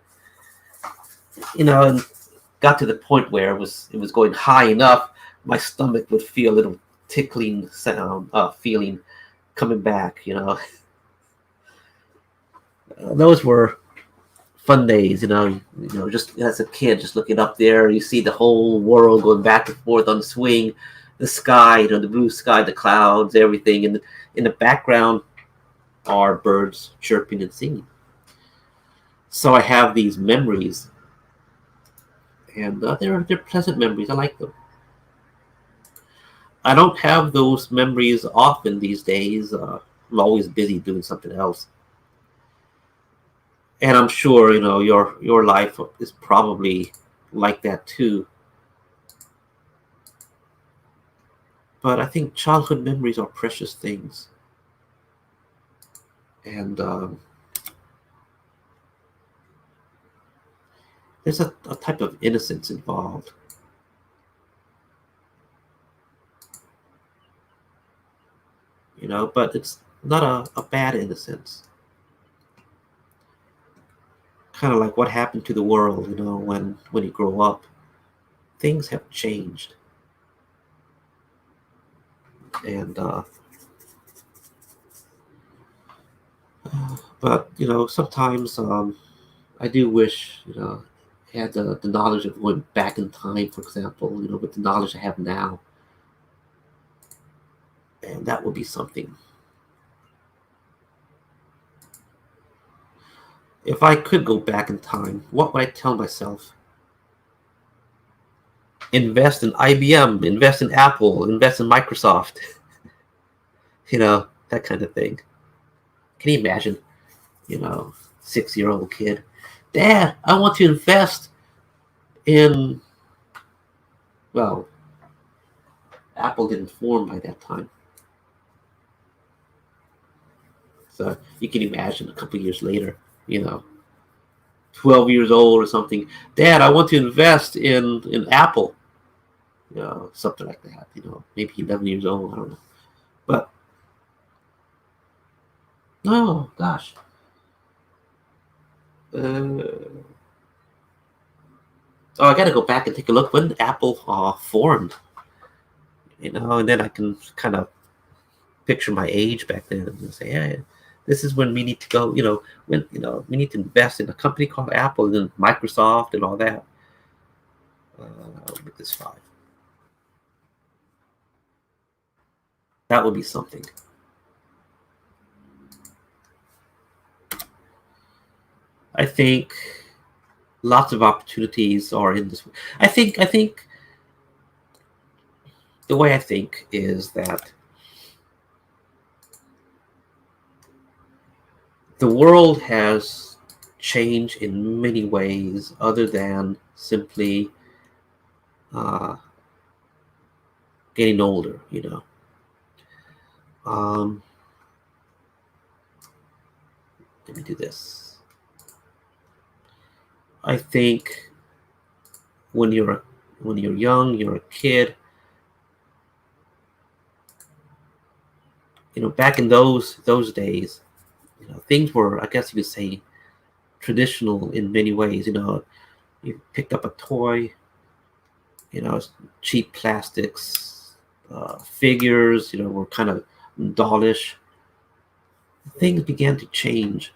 And got to the point where it was going high enough, my stomach would feel a little tickling sound, feeling coming back. Those were fun days. Just as a kid, just looking up there, you see the whole world going back and forth on the swing, the sky, the blue sky, the clouds, everything, and in the background are birds chirping and singing. So I have these memories, and they're pleasant memories. I like them. I don't have those memories often these days. I'm always busy doing something else. And I'm sure, your life is probably like that too. But I think childhood memories are precious things. And there's a type of innocence involved. But it's not a bad innocence. Kind of like what happened to the world, when you grow up. Things have changed. And but sometimes I do wish I had the knowledge of going back in time, for example, with the knowledge I have now, and that would be something. If I could go back in time, what would I tell myself? Invest in IBM, invest in Apple, invest in Microsoft. That kind of thing. Can you imagine, 6-year-old kid? Dad, I want to invest in, well, Apple didn't form by that time. So you can imagine a couple years later, 12 years old or something. Dad, I want to invest in Apple. Something like that. Maybe 11 years old. I don't know. But no, gosh. I got to go back and take a look when Apple formed. And then I can kind of picture my age back then and say, yeah, this is when we need to go. When we need to invest in a company called Apple and then Microsoft and all that. I'll make this 5. That would be something. I think lots of opportunities are in this. I think the way I think is that the world has changed in many ways other than simply getting older, let me do this. I think when you're young, you're a kid. Back in those days, things were, I guess you could say, traditional in many ways. You picked up a toy, cheap plastics, figures, were kind of dollish. Things began to change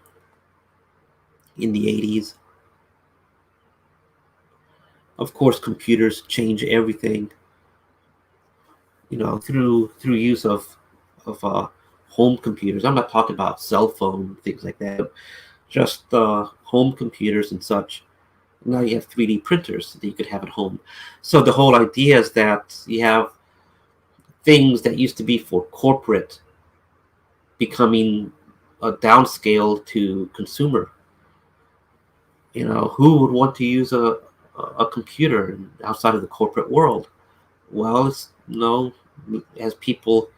in the 80s. Of course, computers change everything, through use of home computers. I'm not talking about cell phone, things like that, just home computers and such. Now you have 3D printers that you could have at home. So the whole idea is that you have things that used to be for corporate becoming a downscale to consumer. Who would want to use a computer outside of the corporate world? Well, it's as people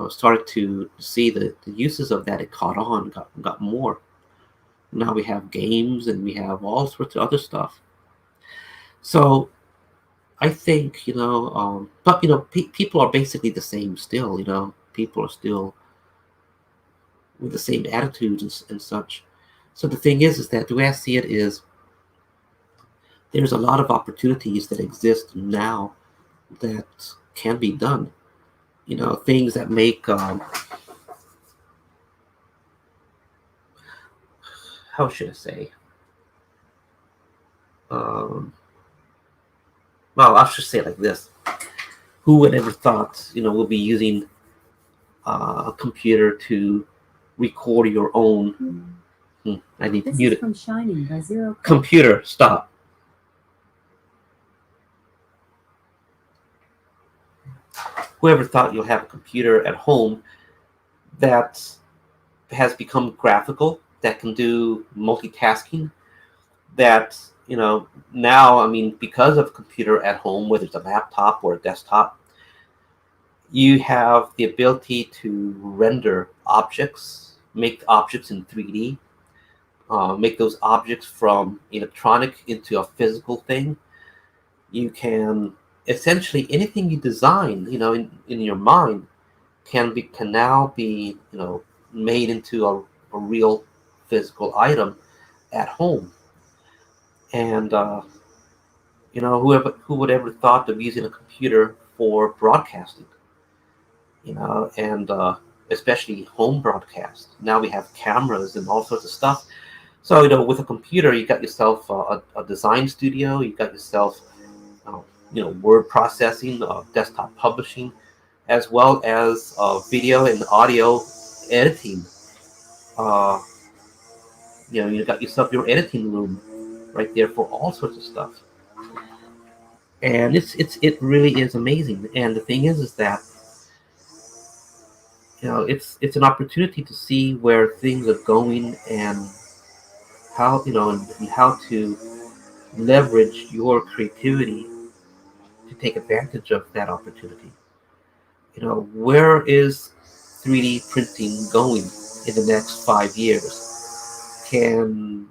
started to see the uses of that, it caught on, got more. Now we have games and we have all sorts of other stuff. So I think, but people are basically the same still. People are still with the same attitudes and such. So the thing is that the way I see it is there's a lot of opportunities that exist now that can be done. Things that make how should I say? Well, I should say it like this: who would ever thought we'll be using a computer to record your own? I need to mute it. From Shining by Zero. Computer, stop. Whoever thought you'll have a computer at home that has become graphical, that can do multitasking, that now, I mean, because of computer at home, whether it's a laptop or a desktop, you have the ability to render objects, make objects in 3D, make those objects from electronic into a physical thing. You can essentially anything you design, in your mind, can now be made into a real physical item at home. And who would ever thought of using a computer for broadcasting? And especially home broadcast. Now we have cameras and all sorts of stuff. So with a computer, you got yourself a design studio. You got yourself word processing, desktop publishing, as well as video and audio editing. You got yourself your editing room right there for all sorts of stuff. And it really is amazing. And the thing is that it's an opportunity to see where things are going and how and how to leverage your creativity to take advantage of that opportunity. Where is 3D printing going in the next 5 years? Can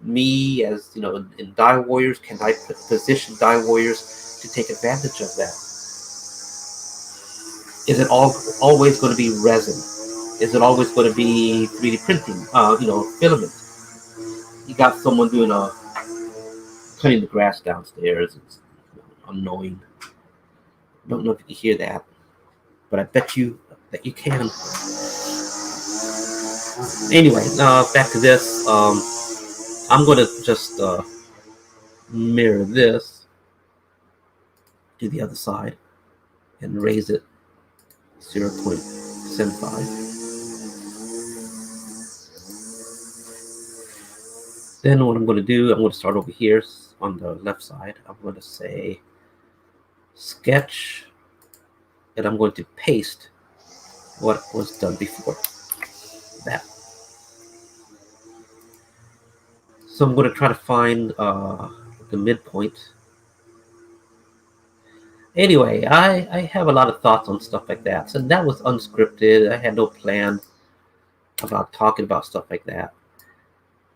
me, as in DioWarriors, can I position DioWarriors to take advantage of that? Is it always going to be resin? Is it always going to be 3D printing? Filament. You got someone doing cutting the grass downstairs. It's annoying. I don't know if you can hear that, but I bet you that you can. Anyway, back to this. I'm going to just mirror this to the other side and raise it 0.75. Then what I'm going to do, I'm going to start over here on the left side. I'm going to say sketch, and I'm going to paste what was done before that. So I'm going to try to find the midpoint. Anyway, I have a lot of thoughts on stuff like that. So that was unscripted. I had no plan about talking about stuff like that.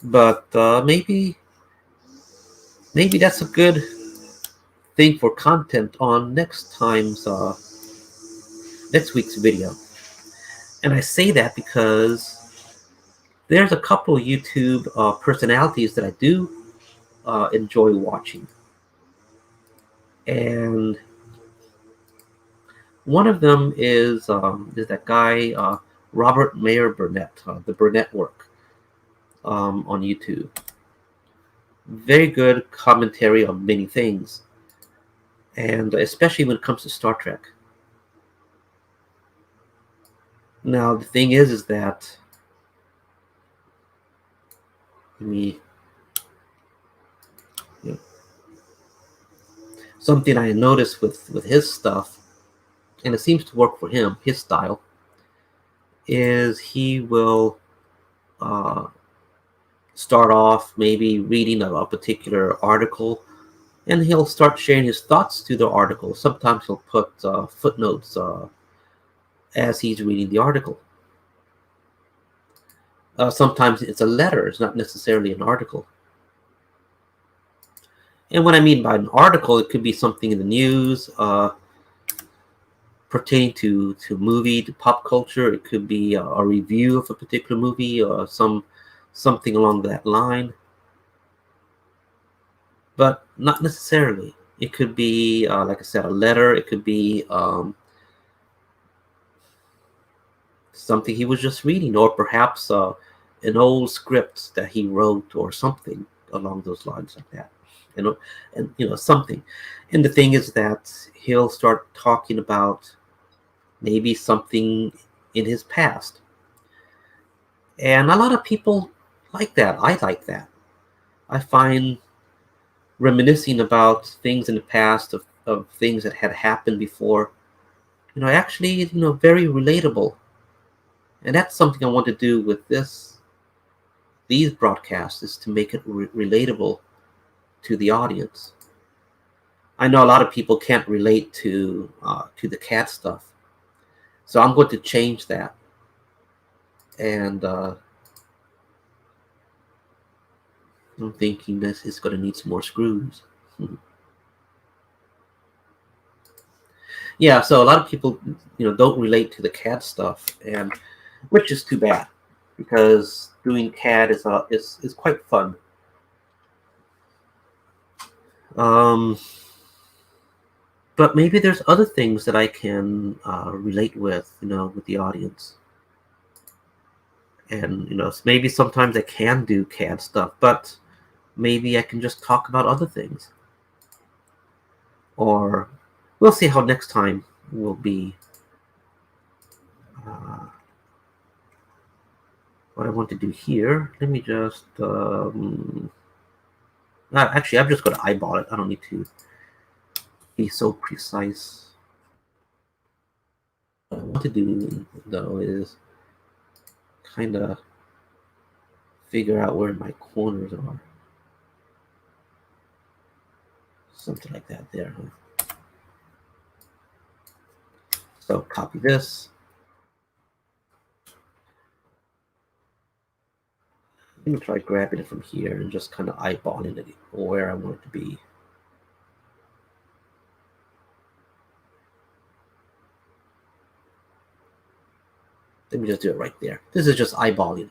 But maybe that's a good thing for content on next week's video. And I say that because there's a couple of YouTube personalities that I do enjoy watching. And one of them is that guy, Robert Mayer Burnett, the Burnett Work on YouTube. Very good commentary on many things, and especially when it comes to Star Trek. Now, the thing is that something I noticed with his stuff, and it seems to work for him, his style, is he will start off maybe reading a particular article, and he'll start sharing his thoughts to the article. Sometimes he'll put footnotes as he's reading the article. Sometimes it's a letter. It's not necessarily an article. And what I mean by an article, it could be something in the news. pertaining to movie, to pop culture. It could be a review of a particular movie or something along that line, but not necessarily. It could be, like I said, a letter. It could be something he was just reading, or perhaps an old script that he wrote, or something along those lines like that. And something. And the thing is that he'll start talking about maybe something in his past. And a lot of people like that. I like that. I find reminiscing about things in the past, of things that had happened before, actually, very relatable. And that's something I want to do with these broadcasts, is to make it relatable to the audience. I know a lot of people can't relate to the cat stuff, so I'm going to change that. And I'm thinking this is going to need some more screws. Yeah, so a lot of people, don't relate to the CAD stuff, and which is too bad, because doing CAD is quite fun. But maybe there's other things that I can relate with, with the audience. And maybe sometimes I can do CAD stuff, but maybe I can just talk about other things. Or we'll see how next time will be. What I want to do here, let me just actually, I'm just going to eyeball it. I don't need to be so precise. What I want to do, though, is kind of figure out where my corners are. Something like that there. So copy this. Let me try grabbing it from here and just kind of eyeballing it where I want it to be. Let me just do it right there. This is just eyeballing.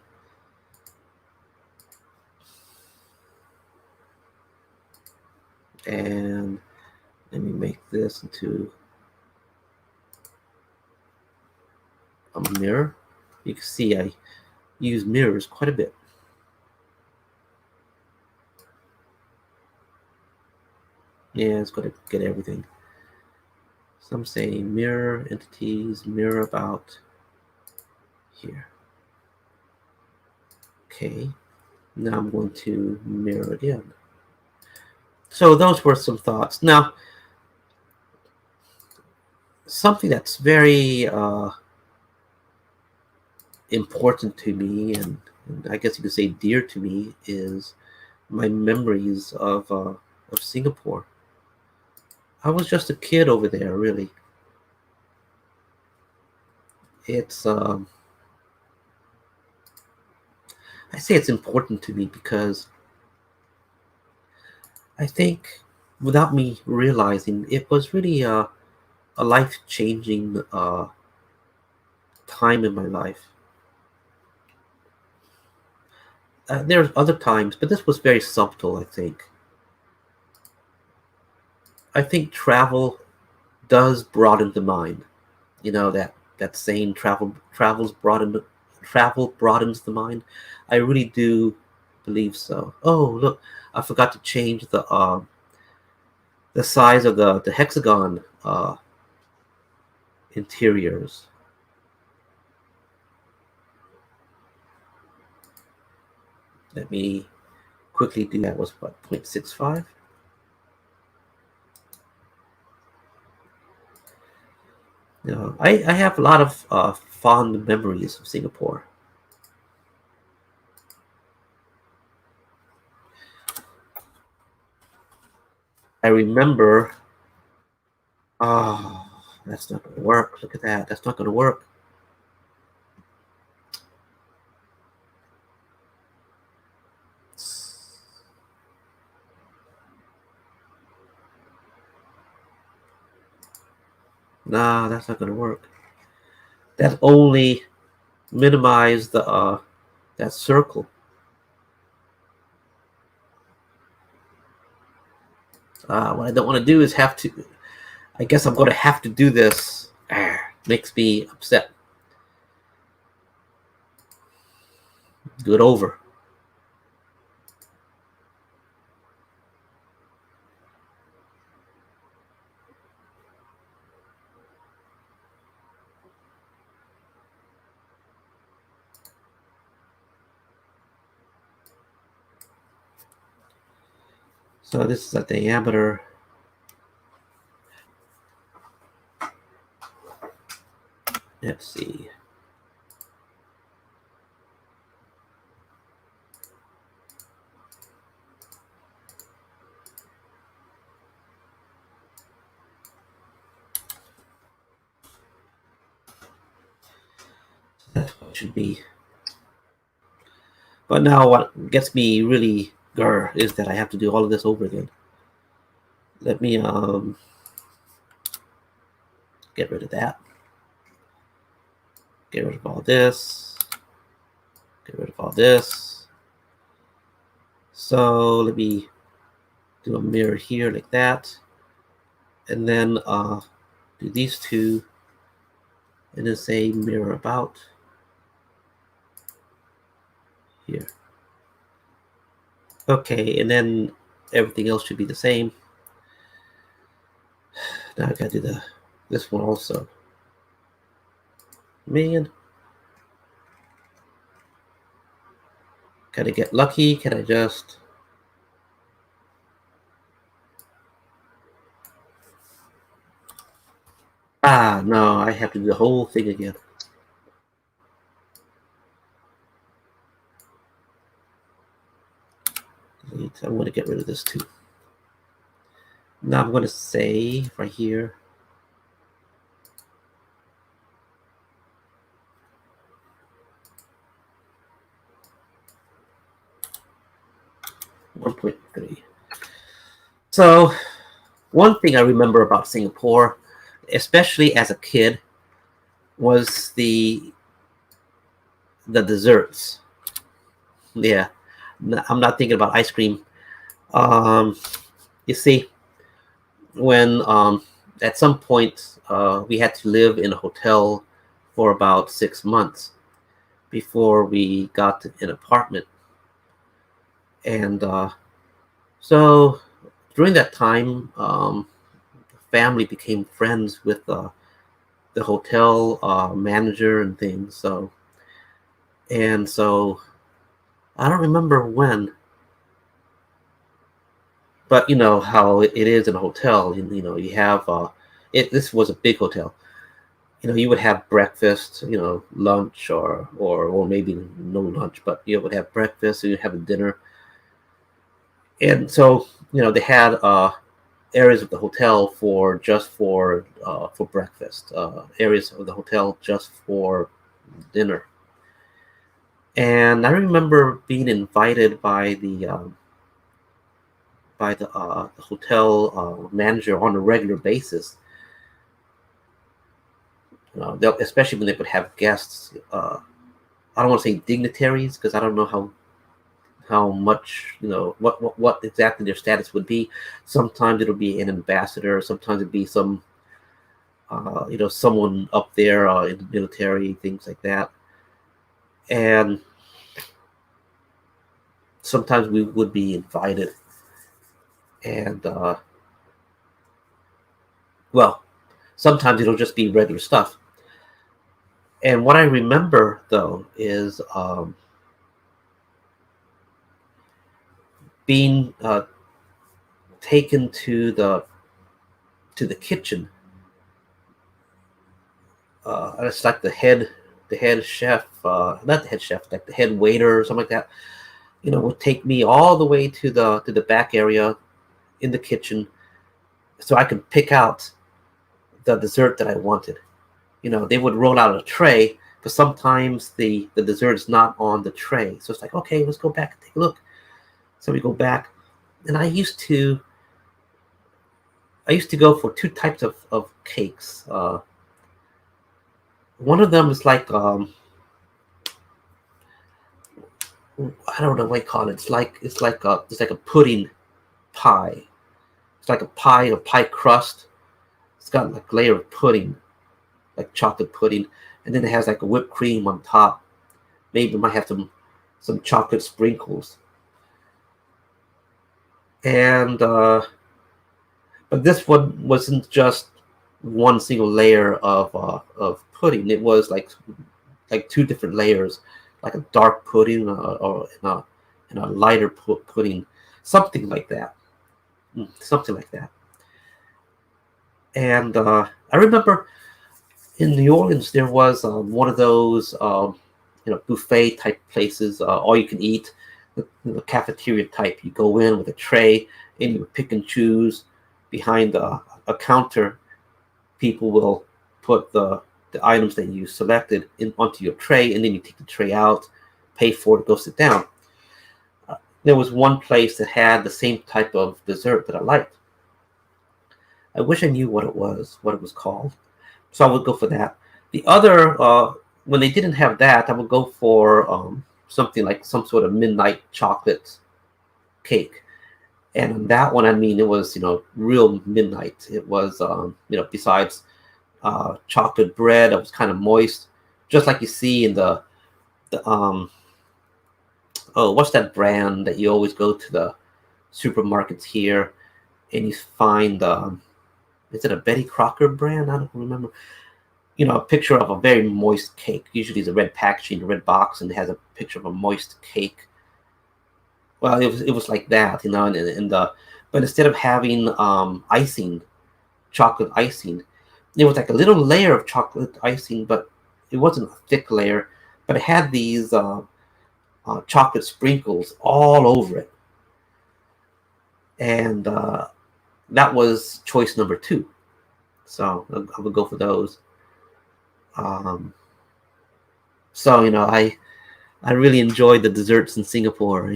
And let me make this into a mirror. You can see I use mirrors quite a bit. Yeah, it's going to get everything. Some say mirror entities, mirror about here. Okay, now I'm going to mirror it in. So those were some thoughts. Now, something that's very important to me, and I guess you could say dear to me, is my memories of Singapore. I was just a kid over there, really. It's I say it's important to me because I think, without me realizing, it was really a life-changing time in my life. There's other times, but this was very subtle, I think. I think travel does broaden the mind. That saying, travel broadens the mind. I really do believe so. Oh, look, I forgot to change the size of the hexagon interiors. Let me quickly do that. Was what, 0.65? I have a lot of fond memories of Singapore. I remember. Oh, that's not going to work. Look at that. That's not going to work. Nah, that's not gonna work. That only minimize the that circle. What I don't want to do is have to. I guess I'm going to have to do this. Makes me upset. Do it over. So this is a diameter. Let's see. That's what it should be. But now what gets me really is that I have to do all of this over again. Let me get rid of that. Get rid of all this. Get rid of all this. So let me do a mirror here like that. And then do these two. And then say mirror about here. Okay, and then everything else should be the same. Now I gotta do this one also. Man. Can I get lucky? Can I just... no, I have to do the whole thing again. I want to get rid of this too. Now I'm going to say right here. $1.3. So one thing I remember about Singapore, especially as a kid, was the desserts. Yeah, I'm not thinking about ice cream. You see, when at some point we had to live in a hotel for about 6 months before we got an apartment. And so during that time, family became friends with the hotel manager and things. So I don't remember when, but you know how it is in a hotel. You know, you have this was a big hotel. You know, you would have breakfast, you know, lunch, or maybe no lunch, but you would have breakfast, and you have a dinner. And so, you know, they had areas of the hotel for breakfast, areas of the hotel just for dinner. And I remember being invited by the hotel manager on a regular basis. Especially when they would have guests. I don't want to say dignitaries, because I don't know how much, you know, what exactly their status would be. Sometimes it'll be an ambassador. Sometimes it'll be some, you know, someone up there in the military, things like that. And sometimes we would be invited. And, well, sometimes it'll just be regular stuff. And what I remember, though, is being taken to the kitchen. It's like the head chef, not the head chef, like the head waiter or something like that. You know, would take me all the way to the back area in the kitchen, so I could pick out the dessert that I wanted. You know, they would roll out a tray, but sometimes the dessert is not on the tray. So it's like, okay, let's go back and take a look. So we go back, and I used to I used to go for two types of cakes. One of them is like I don't know what you call it. It's like a pudding pie. It's like a pie crust. It's got like a layer of pudding, like chocolate pudding, and then it has like a whipped cream on top. Maybe it might have some chocolate sprinkles. And but this one wasn't just one single layer of pudding. It was like two different layers, like a dark pudding or in a lighter pudding, something like that. Something like that. And I remember in New Orleans there was one of those buffet type places, all you can eat, the cafeteria type. You go in with a tray and you pick and choose. Behind a counter, people will put the items that you selected onto your tray, and then you take the tray out, pay for it, go sit down. There was one place that had the same type of dessert that I liked. I wish I knew what it was called. So I would go for that. The other, when they didn't have that, I would go for something like some sort of midnight chocolate cake. And on that one, I mean, it was, real midnight. It was, besides chocolate bread, it was kind of moist, just like you see in the what's that brand that you always go to the supermarkets here and you find, is it a Betty Crocker brand? I don't remember. A picture of a very moist cake. Usually it's a red packaging, a red box, and it has a picture of a moist cake. Well, it was like that, but instead of having chocolate icing, it was like a little layer of chocolate icing, but it wasn't a thick layer, but it had these chocolate sprinkles all over it. And that was choice number 2. So I would go for those. So, I really enjoyed the desserts in Singapore,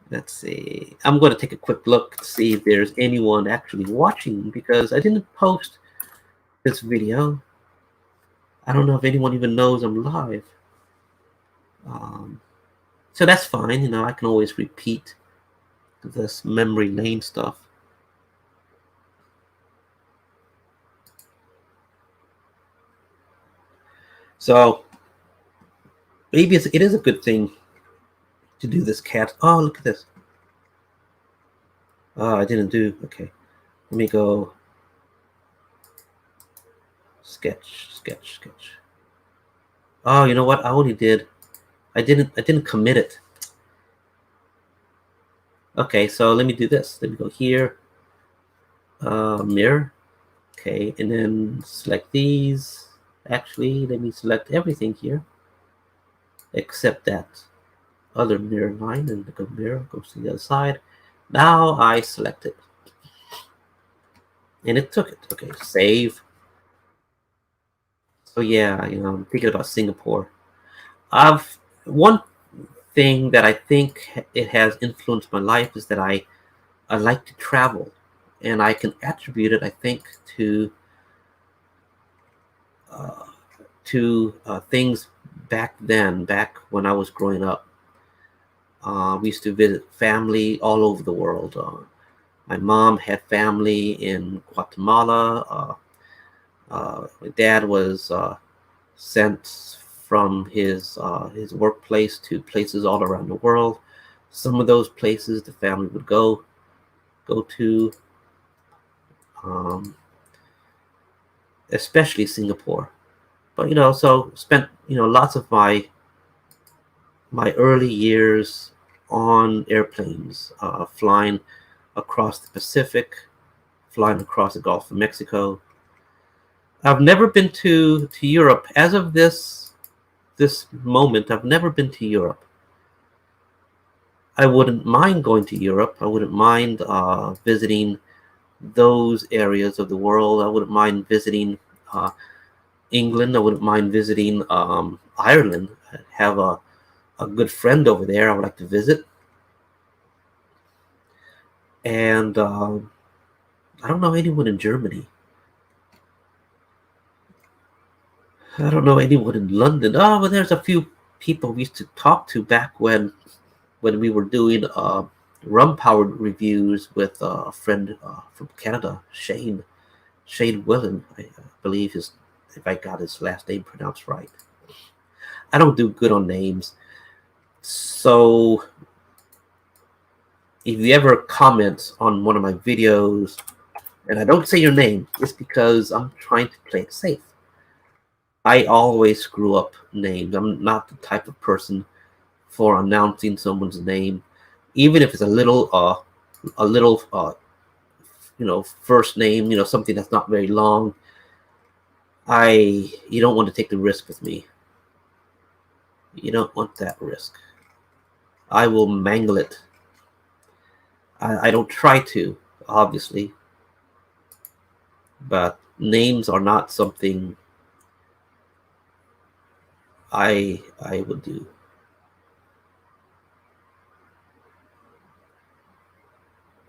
Let's see. I'm going to take a quick look to see if there's anyone actually watching, because I didn't post this video. I don't know if anyone even knows I'm live. So that's fine. I can always repeat this memory lane stuff. So maybe it is a good thing to do this cat. Oh, look at this. Oh, I didn't do. Okay, let me go. Sketch. Oh, you know what? I only did. I didn't commit it. Okay, so let me do this. Let me go here. Mirror. Okay, and then select these. Actually, let me select everything here except that other mirror line, and the mirror goes to the other side. Now I select it, and it took it. Okay, save. So yeah, I'm thinking about Singapore. One thing that I think it has influenced my life is that I like to travel, and I can attribute it, I think, to things back when I was growing up. We used to visit family all over the world. My mom had family in Guatemala. My dad was sent from his workplace to places all around the world. Some of those places the family would go to, especially Singapore. But so spent lots of my early years on airplanes, flying across the Pacific, flying across the Gulf of Mexico. I've never been to Europe. As of this moment, I've never been to Europe. I wouldn't mind going to Europe. I wouldn't mind visiting those areas of the world. I wouldn't mind visiting England. I wouldn't mind visiting Ireland. I have a good friend over there I would like to visit. And I don't know anyone in Germany. I don't know anyone in London. Oh, but there's a few people we used to talk to back when we were doing rum powered reviews with a friend from Canada, Shane Willen, I believe his, if I got his last name pronounced right. I don't do good on names, so if you ever comment on one of my videos and I don't say your name, it's because I'm trying to play it safe. I always screw up names. I'm not the type of person for announcing someone's name, even if it's a little, first name, something that's not very long. You don't want to take the risk with me. You don't want that risk. I will mangle it. I don't try to, obviously, but names are not something I would do.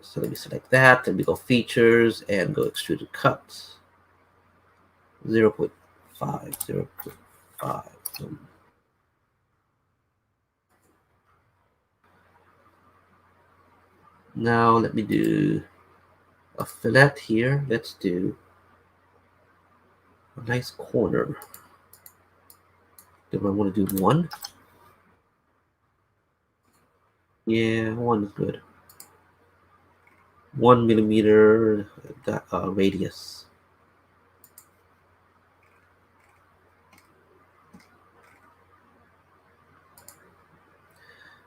So let me select that. Let me go features and go extruded cuts. 0.5, 0.5. Now let me do a fillet here. Let's do a nice corner. Do I want to do one? Yeah, one is good. 1 millimeter radius.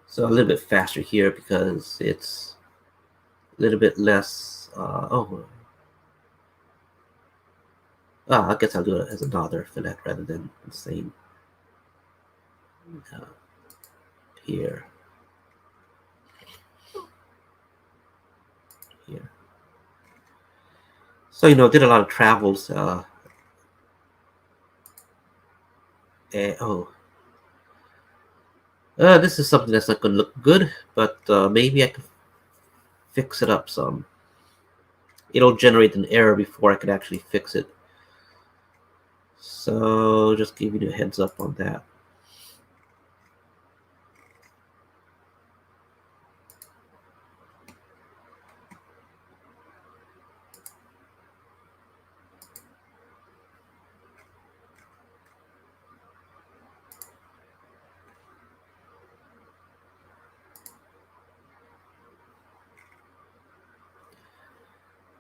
So a little bit faster here because it's a little bit less. I guess I'll do it as another fillet rather than the same here. Here. So did a lot of travels. This is something that's not going to look good, but maybe I can fix it up some. It'll generate an error before I could actually fix it. So just give you a heads up on that.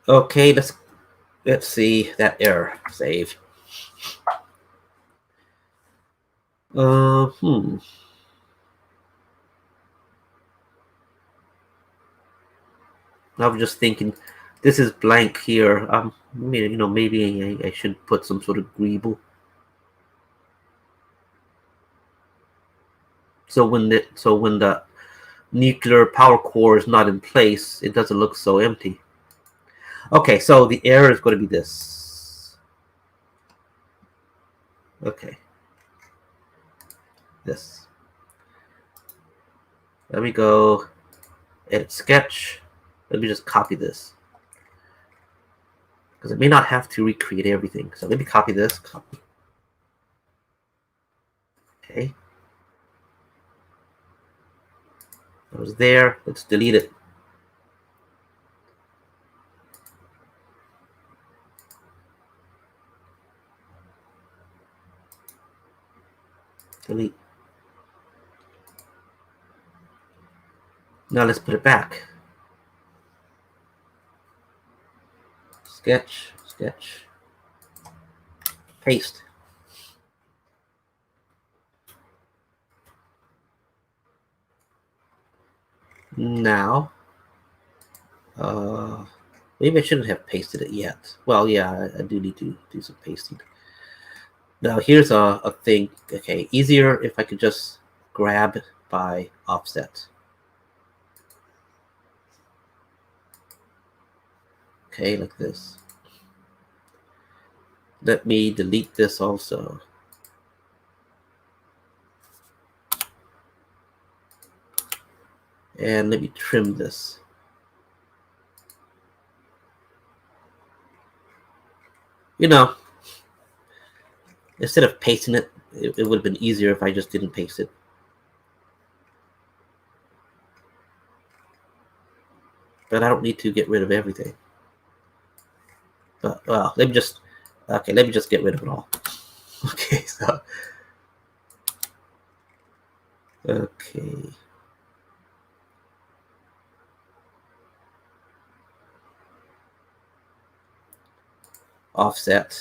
Okay, let's see that error. Save. I was just thinking, this is blank here. Maybe I should put some sort of greeble. So when the nuclear power core is not in place, it doesn't look so empty. Okay, so the error is going to be this. Okay. This. Let me go edit sketch. Let me just copy this. Because I may not have to recreate everything. So let me copy this. Copy. Okay. It was there. Let's delete it. Delete. Now let's put it back. Sketch, sketch, paste. Now, maybe I shouldn't have pasted it yet. Well, yeah, I do need to do some pasting. Now, here's a thing. Okay, easier if I could just grab by offset. Okay, like this. Let me delete this also. And let me trim this. You know, instead of pasting it, it would have been easier if I just didn't paste it. But I don't need to get rid of everything. But, well, let me just get rid of it all. Okay, so, okay. Offset.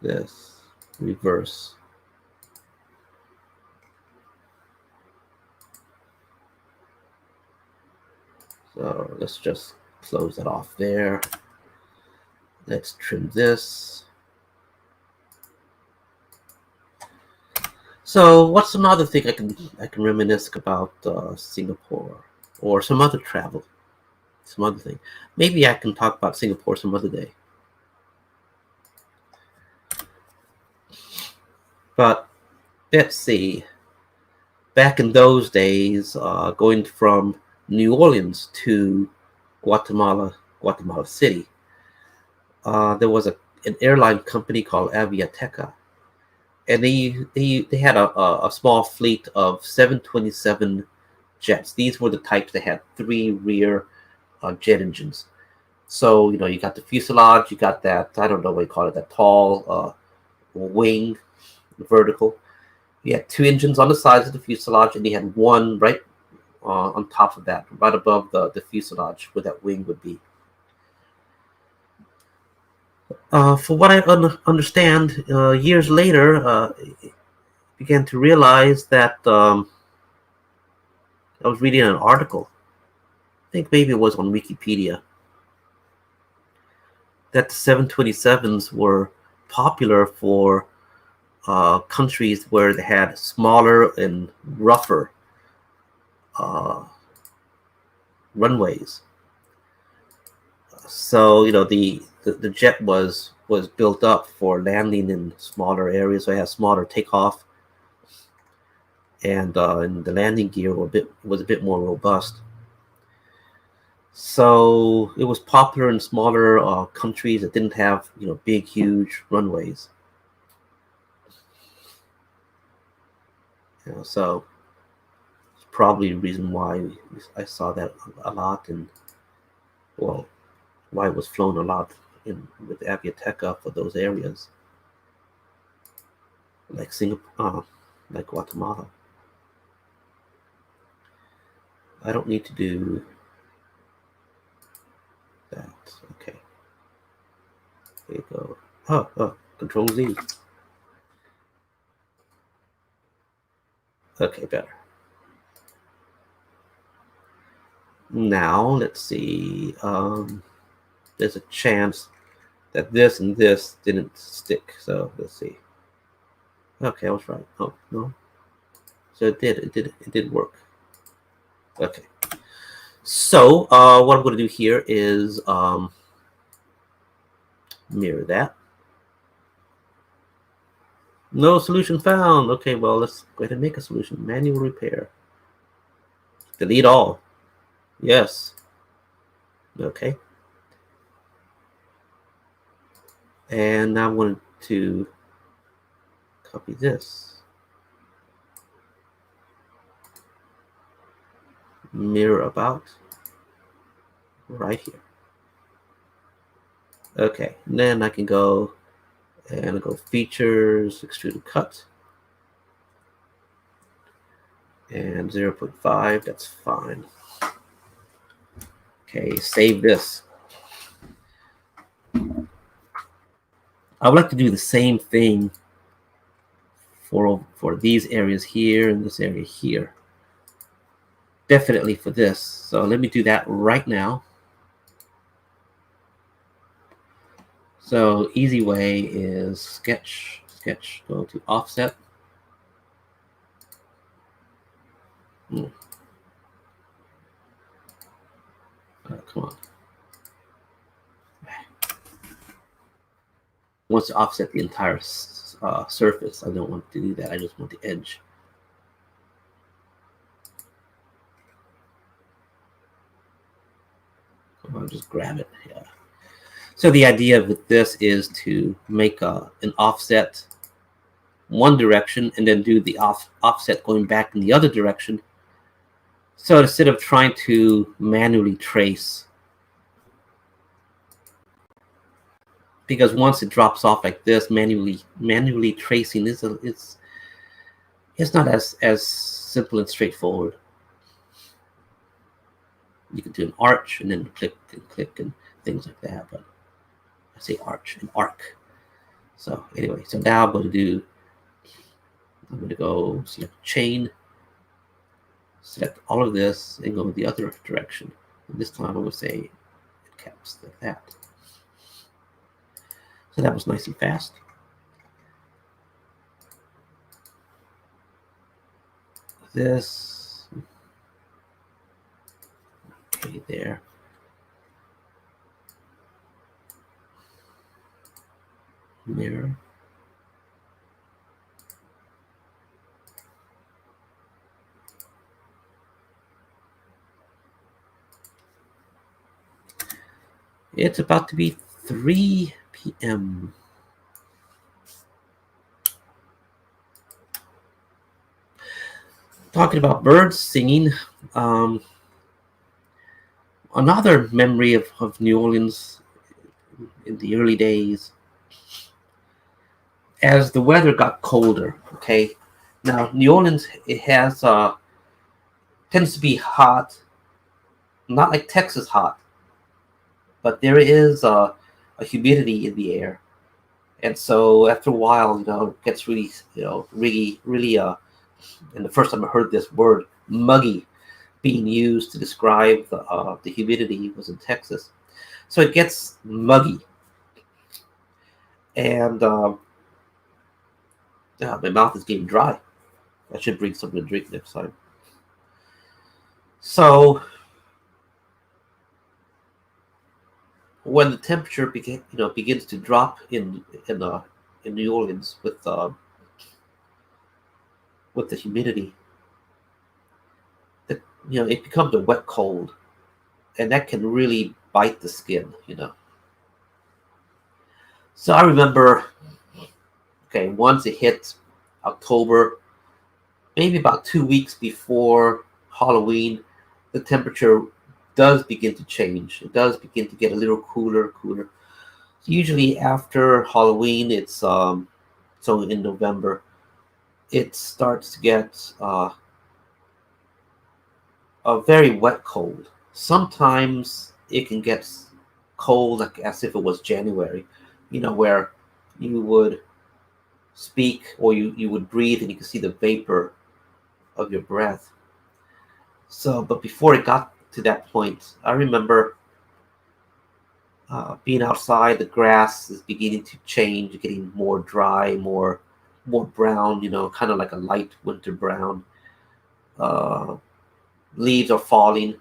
This. Reverse. So let's just close that off there. Let's trim this. So what's another thing I can reminisce about Singapore or some other travel, some other thing? Maybe I can talk about Singapore some other day. But let's see. Back in those days, going from New Orleans to Guatemala City, there was an airline company called Aviateca, and they had a small fleet of 727 jets. These were the types that had 3 rear jet engines. So you got the fuselage, you got that, I don't know what you call it, that tall wing, vertical. You had 2 engines on the sides of the fuselage, and you had one right on top of that, right above the fuselage, where that wing would be. For what I understand, years later, I began to realize that I was reading an article, I think maybe it was on Wikipedia, that the 727s were popular for countries where they had smaller and rougher runways. So the jet was built up for landing in smaller areas, so it has smaller takeoff, and the landing gear was a bit more robust. So it was popular in smaller countries that didn't have big, huge runways. So it's probably the reason why I saw that a lot, and well, why it was flown a lot with Aviateca for those areas, like Singapore, like Guatemala. I don't need to do that. Okay. There you go. Control Z. Okay, better. Now let's see. There's a chance that this and this didn't stick. So let's see. Okay, I was right. Oh no. So it did work. Okay. So what I'm going to do here is mirror that. No solution found. Okay, well, let's go ahead and make a solution. Manual repair. Delete all. Yes. Okay. And now I'm going to copy this. Mirror about. Right here. Okay, and then I can go and go features, extrude cut, and 0.5, that's fine. Okay, save this. I would like to do the same thing for these areas here and this area here. Definitely for this. So let me do that right now. So easy way is sketch, go to offset. Oh, come on. Wants to offset the entire surface. I don't want to do that. I just want the edge. I'll just grab it. Yeah. So the idea with this is to make an offset one direction and then do the offset going back in the other direction. So instead of trying to manually trace, because once it drops off like this, manually tracing is it's not as simple and straightforward. You can do an arch and then click and things like that, but I say arch and arc. So anyway, so now I'm going to go select chain, select all of this, and go the other direction. And this time I'm going to say it caps like that. So that was nice and fast. This, okay, there. Mirror. It's about to be 3 p.m. Talking about birds singing, another memory of New Orleans in the early days, as the weather got colder. Okay, now New Orleans, it has tends to be hot, not like Texas hot, but there is a humidity in the air, and so after a while, it gets really, really and the first time I heard this word muggy being used to describe the humidity was in Texas. So it gets muggy, and my mouth is getting dry. I should bring something to drink next time. So when the temperature begins to drop in New Orleans with the humidity, it becomes a wet cold, and that can really bite the skin. So I remember, once it hit October, maybe about 2 weeks before Halloween, the temperature does begin to change. It does begin to get a little cooler. Usually after Halloween, it's so in November, it starts to get a very wet cold. Sometimes it can get cold like as if it was January, where you would speak or you would breathe and you could see the vapor of your breath. So, but before it got to that point, I remember being outside. The grass is beginning to change, getting more dry, more brown, kind of like a light winter brown. Leaves are falling.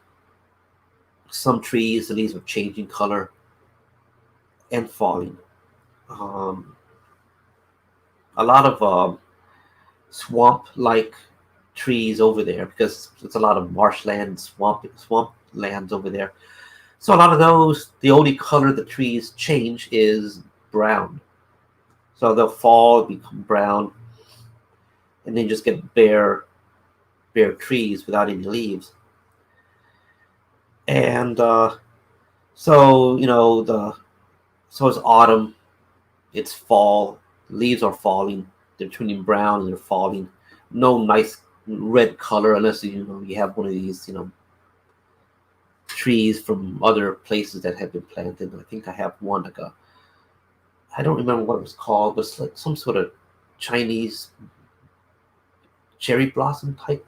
Some trees, the leaves are changing color and falling. A lot of swamp-like trees over there, because it's a lot of marshland, swamp lands over there. So a lot of those, the only color the trees change is brown. So they'll fall, become brown, and then just get bare trees without any leaves. And so it's autumn, it's fall, leaves are falling, they're turning brown and they're falling. No nice red color unless you have one of these trees from other places that have been planted. I think I have one like I don't remember what it was called, but it's like some sort of Chinese cherry blossom type,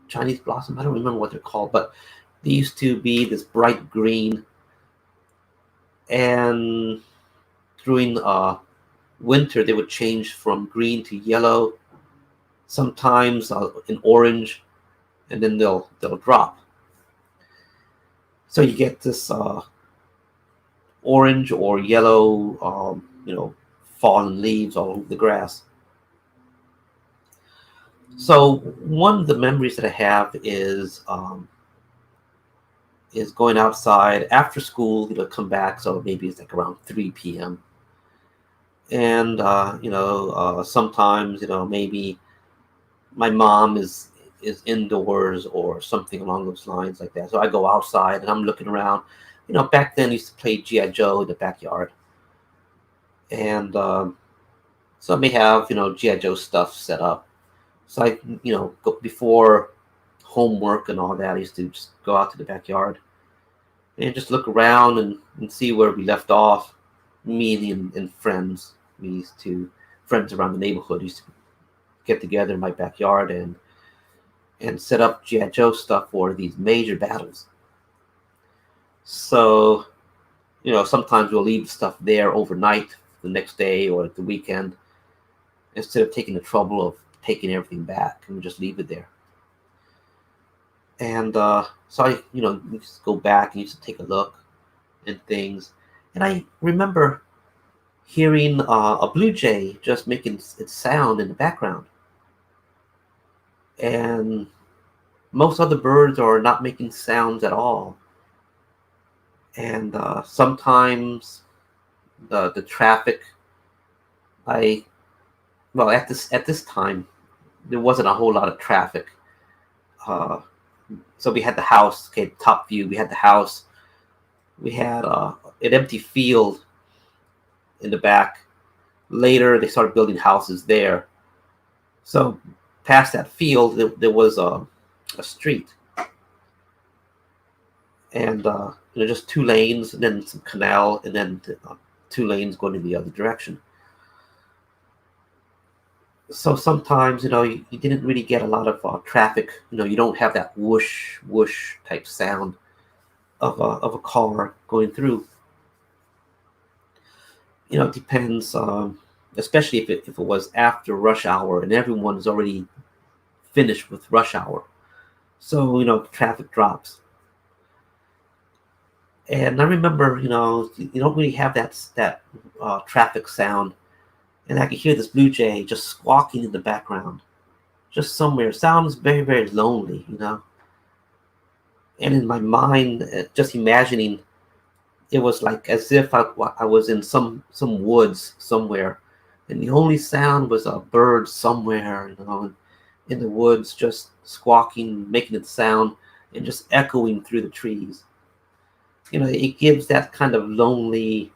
Chinese blossom. I don't remember what they're called, but they used to be this bright green, and during winter they would change from green to yellow, sometimes in orange, and then they'll drop. So you get this orange or yellow, fallen leaves all over the grass. So one of the memories that I have is is going outside after school, come back. So maybe it's like around 3 p.m. And, sometimes, maybe my mom is indoors or something along those lines like that. So I go outside and I'm looking around. Back then I used to play G.I. Joe in the backyard. And so I may have, G.I. Joe stuff set up. So I, go before homework and all that, I used to just go out to the backyard and just look around and see where we left off. Me and friends, friends around the neighborhood used to get together in my backyard and set up G.I. Joe stuff for these major battles. So, sometimes we'll leave stuff there overnight, the next day or the weekend, instead of taking the trouble of taking everything back, and we just leave it there. And so I, used to go back and used to take a look and things. And I remember hearing a blue jay just making its sound in the background. And most other birds are not making sounds at all. And sometimes the traffic, at this time, there wasn't a whole lot of traffic. So we had the house, okay, top view. We had the house. We had an empty field in the back. Later, they started building houses there. So past that field, there was a street. And just 2 lanes, and then some canal, and then 2 lanes going in the other direction. So sometimes, you didn't really get a lot of traffic. You don't have that whoosh, whoosh type sound of a car going through. It depends, especially if it was after rush hour and everyone's already finished with rush hour. So, traffic drops. And I remember, you don't really have that traffic sound. And I could hear this blue jay just squawking in the background, just somewhere. It sounds very, very lonely, And in my mind, just imagining, it was like as if I was in some woods somewhere, and the only sound was a bird somewhere, in the woods, just squawking, making its sound, and just echoing through the trees. It gives that kind of lonely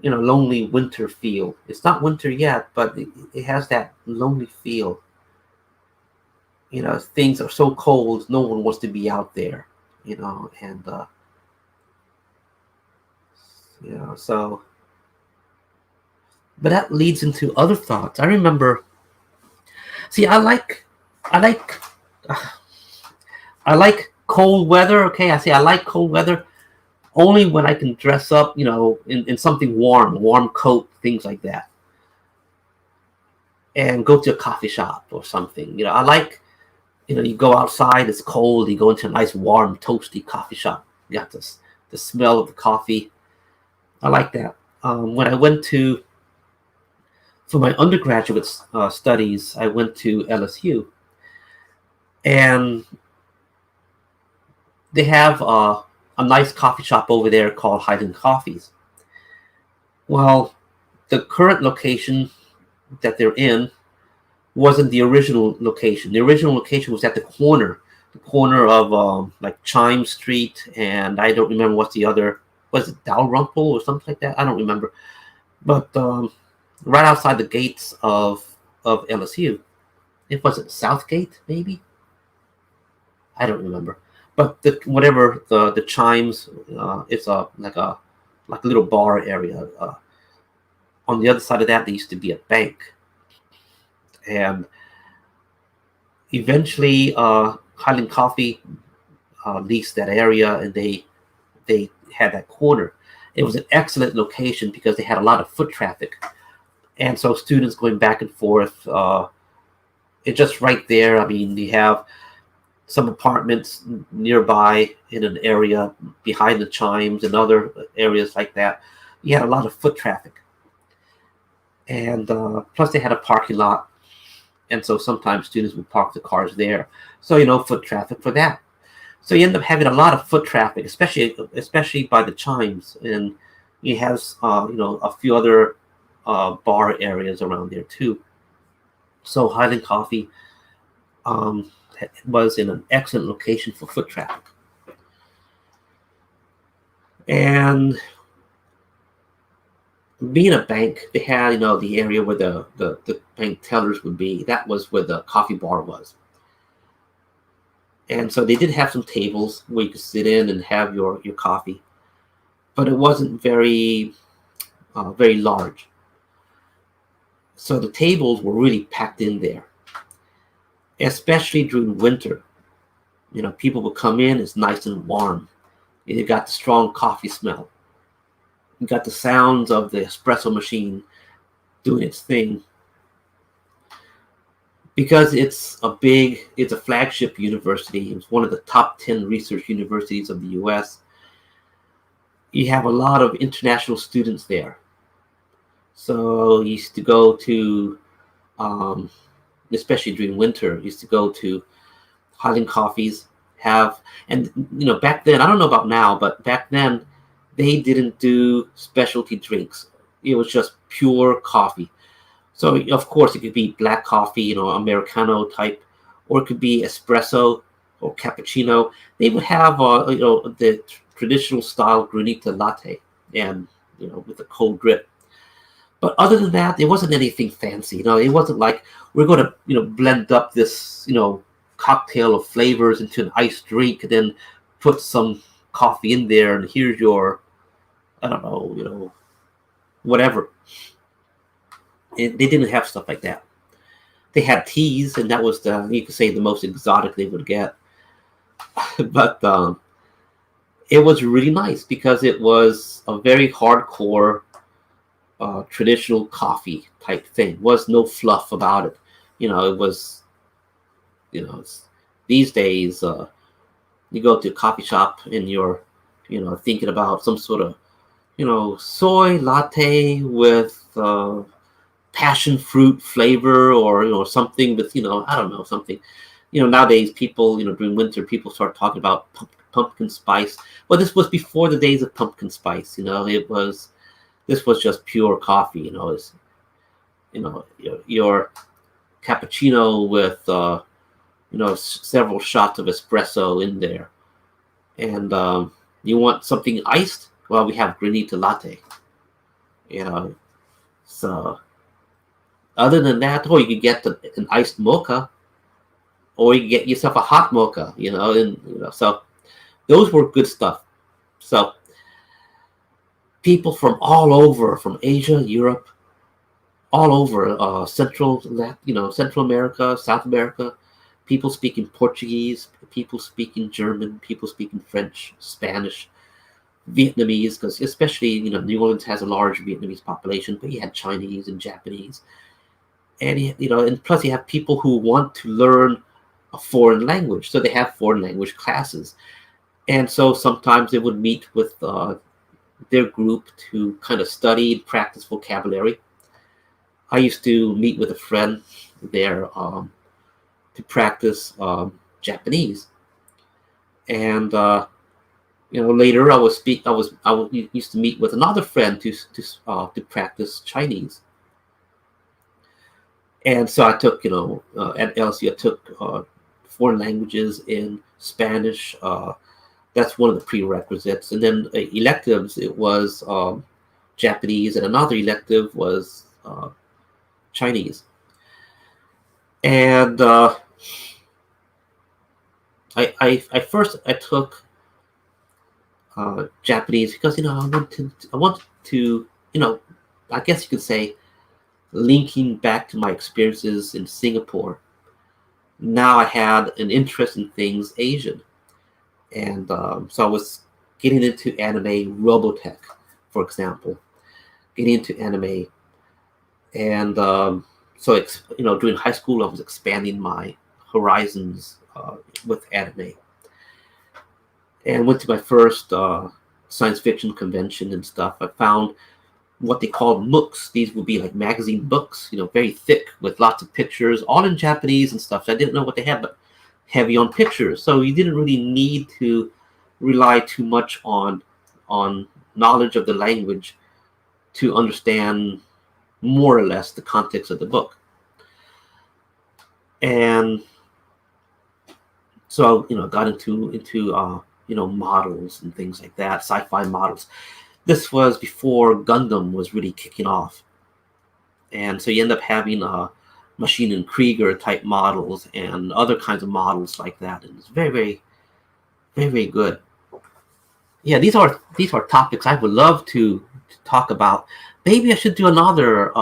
winter feel. It's not winter yet, but it has that lonely feel. Things are so cold, no one wants to be out there, and so. But that leads into other thoughts. I remember. See, I like cold weather. Okay, I like cold weather. Only when I can dress up, in something warm, warm coat, things like that. And go to a coffee shop or something. I like, you go outside, it's cold, you go into a nice, warm, toasty coffee shop. You got the smell of the coffee. I like that. When I went for my undergraduate studies, I went to LSU. And they have a nice coffee shop over there called Highland Coffees. Well, the current location that they're in wasn't the original location. The original location was at the corner of like Chime Street, and I don't remember what's the other. Was it Dalrymple or something like that? I don't remember. But right outside the gates of LSU, it wasn't Southgate, maybe. I don't remember. But the Chimes, it's like a little bar area. On the other side of that, there used to be a bank, and eventually, Highland Coffee leased that area, and they had that corner. It was an excellent location because they had a lot of foot traffic, and so students going back and forth. It's just right there. I mean, you have some apartments nearby in an area behind the Chimes and other areas like that. You had a lot of foot traffic. And plus they had a parking lot. And so sometimes students would park the cars there. So, foot traffic for that. So you end up having a lot of foot traffic, especially by the chimes, and it has a few other bar areas around there too. So Highland Coffee was in an excellent location for foot traffic. And being a bank, they had the area where the bank tellers would be. That was where the coffee bar was. And so they did have some tables where you could sit in and have your coffee, but it wasn't very large. So the tables were really packed in there, especially during winter. People would come in, it's nice and warm. You got the strong coffee smell. You got the sounds of the espresso machine doing its thing. Because it's a flagship university. It's one of the top 10 research universities of the U.S. You have a lot of international students there. So you used to go to, especially during winter, used to go to Highland Coffees, and back then, I don't know about now, but back then they didn't do specialty drinks. It was just pure coffee. So of course it could be black coffee, Americano type, or it could be espresso or cappuccino. They would have the traditional style granita latte, and with a cold drip. But other than that, there wasn't anything fancy. It wasn't like we're going to blend up this cocktail of flavors into an iced drink and then put some coffee in there and here's your, I don't know, whatever. They didn't have stuff like that. They had teas, and that was you could say the most exotic they would get. But it was really nice because it was a very hardcore traditional coffee type thing. Was no fluff about it. It was, these days you go to a coffee shop and you're, thinking about some sort of, soy latte with passion fruit flavor, or something with, I don't know, something. Nowadays people, during winter, people start talking about pumpkin spice. Well, this was before the days of pumpkin spice. This was just pure coffee. It's, your cappuccino with, several shots of espresso in there. And you want something iced? Well, we have granita latte. So other than that, or you could get an iced mocha, or you can get yourself a hot mocha. So those were good stuff. So people from all over, from Asia, Europe, all over Central America, South America, people speaking Portuguese, people speaking German, people speaking French, Spanish, Vietnamese, because especially New Orleans has a large Vietnamese population, but you had Chinese and Japanese, and and plus you have people who want to learn a foreign language, so they have foreign language classes, and so sometimes they would meet with their group to kind of study and practice vocabulary. I used to meet with a friend there to practice Japanese, and later I used to meet with another friend to practice Chinese. And so I took, at LSU, I took foreign languages in Spanish. That's one of the prerequisites. And then electives, it was Japanese, and another elective was Chinese. And I first took Japanese because I wanted to I guess you could say, linking back to my experiences in Singapore, now I had an interest in things Asian, and so I was getting into anime, Robotech, for example, getting into anime, and so during high school I was expanding my horizons with anime, and went to my first science fiction convention and stuff. I found what they call MOOCs. These would be like magazine books, very thick with lots of pictures, all in Japanese and stuff. So I didn't know what they had, but heavy on pictures, so you didn't really need to rely too much on knowledge of the language to understand more or less the context of the book. And so got into models and things like that, sci-fi models. This was before Gundam was really kicking off, and so you end up having Machine and Krieger type models and other kinds of models like that, and it's very, very, very, very good. Yeah, these are topics I would love to talk about. Maybe I should do another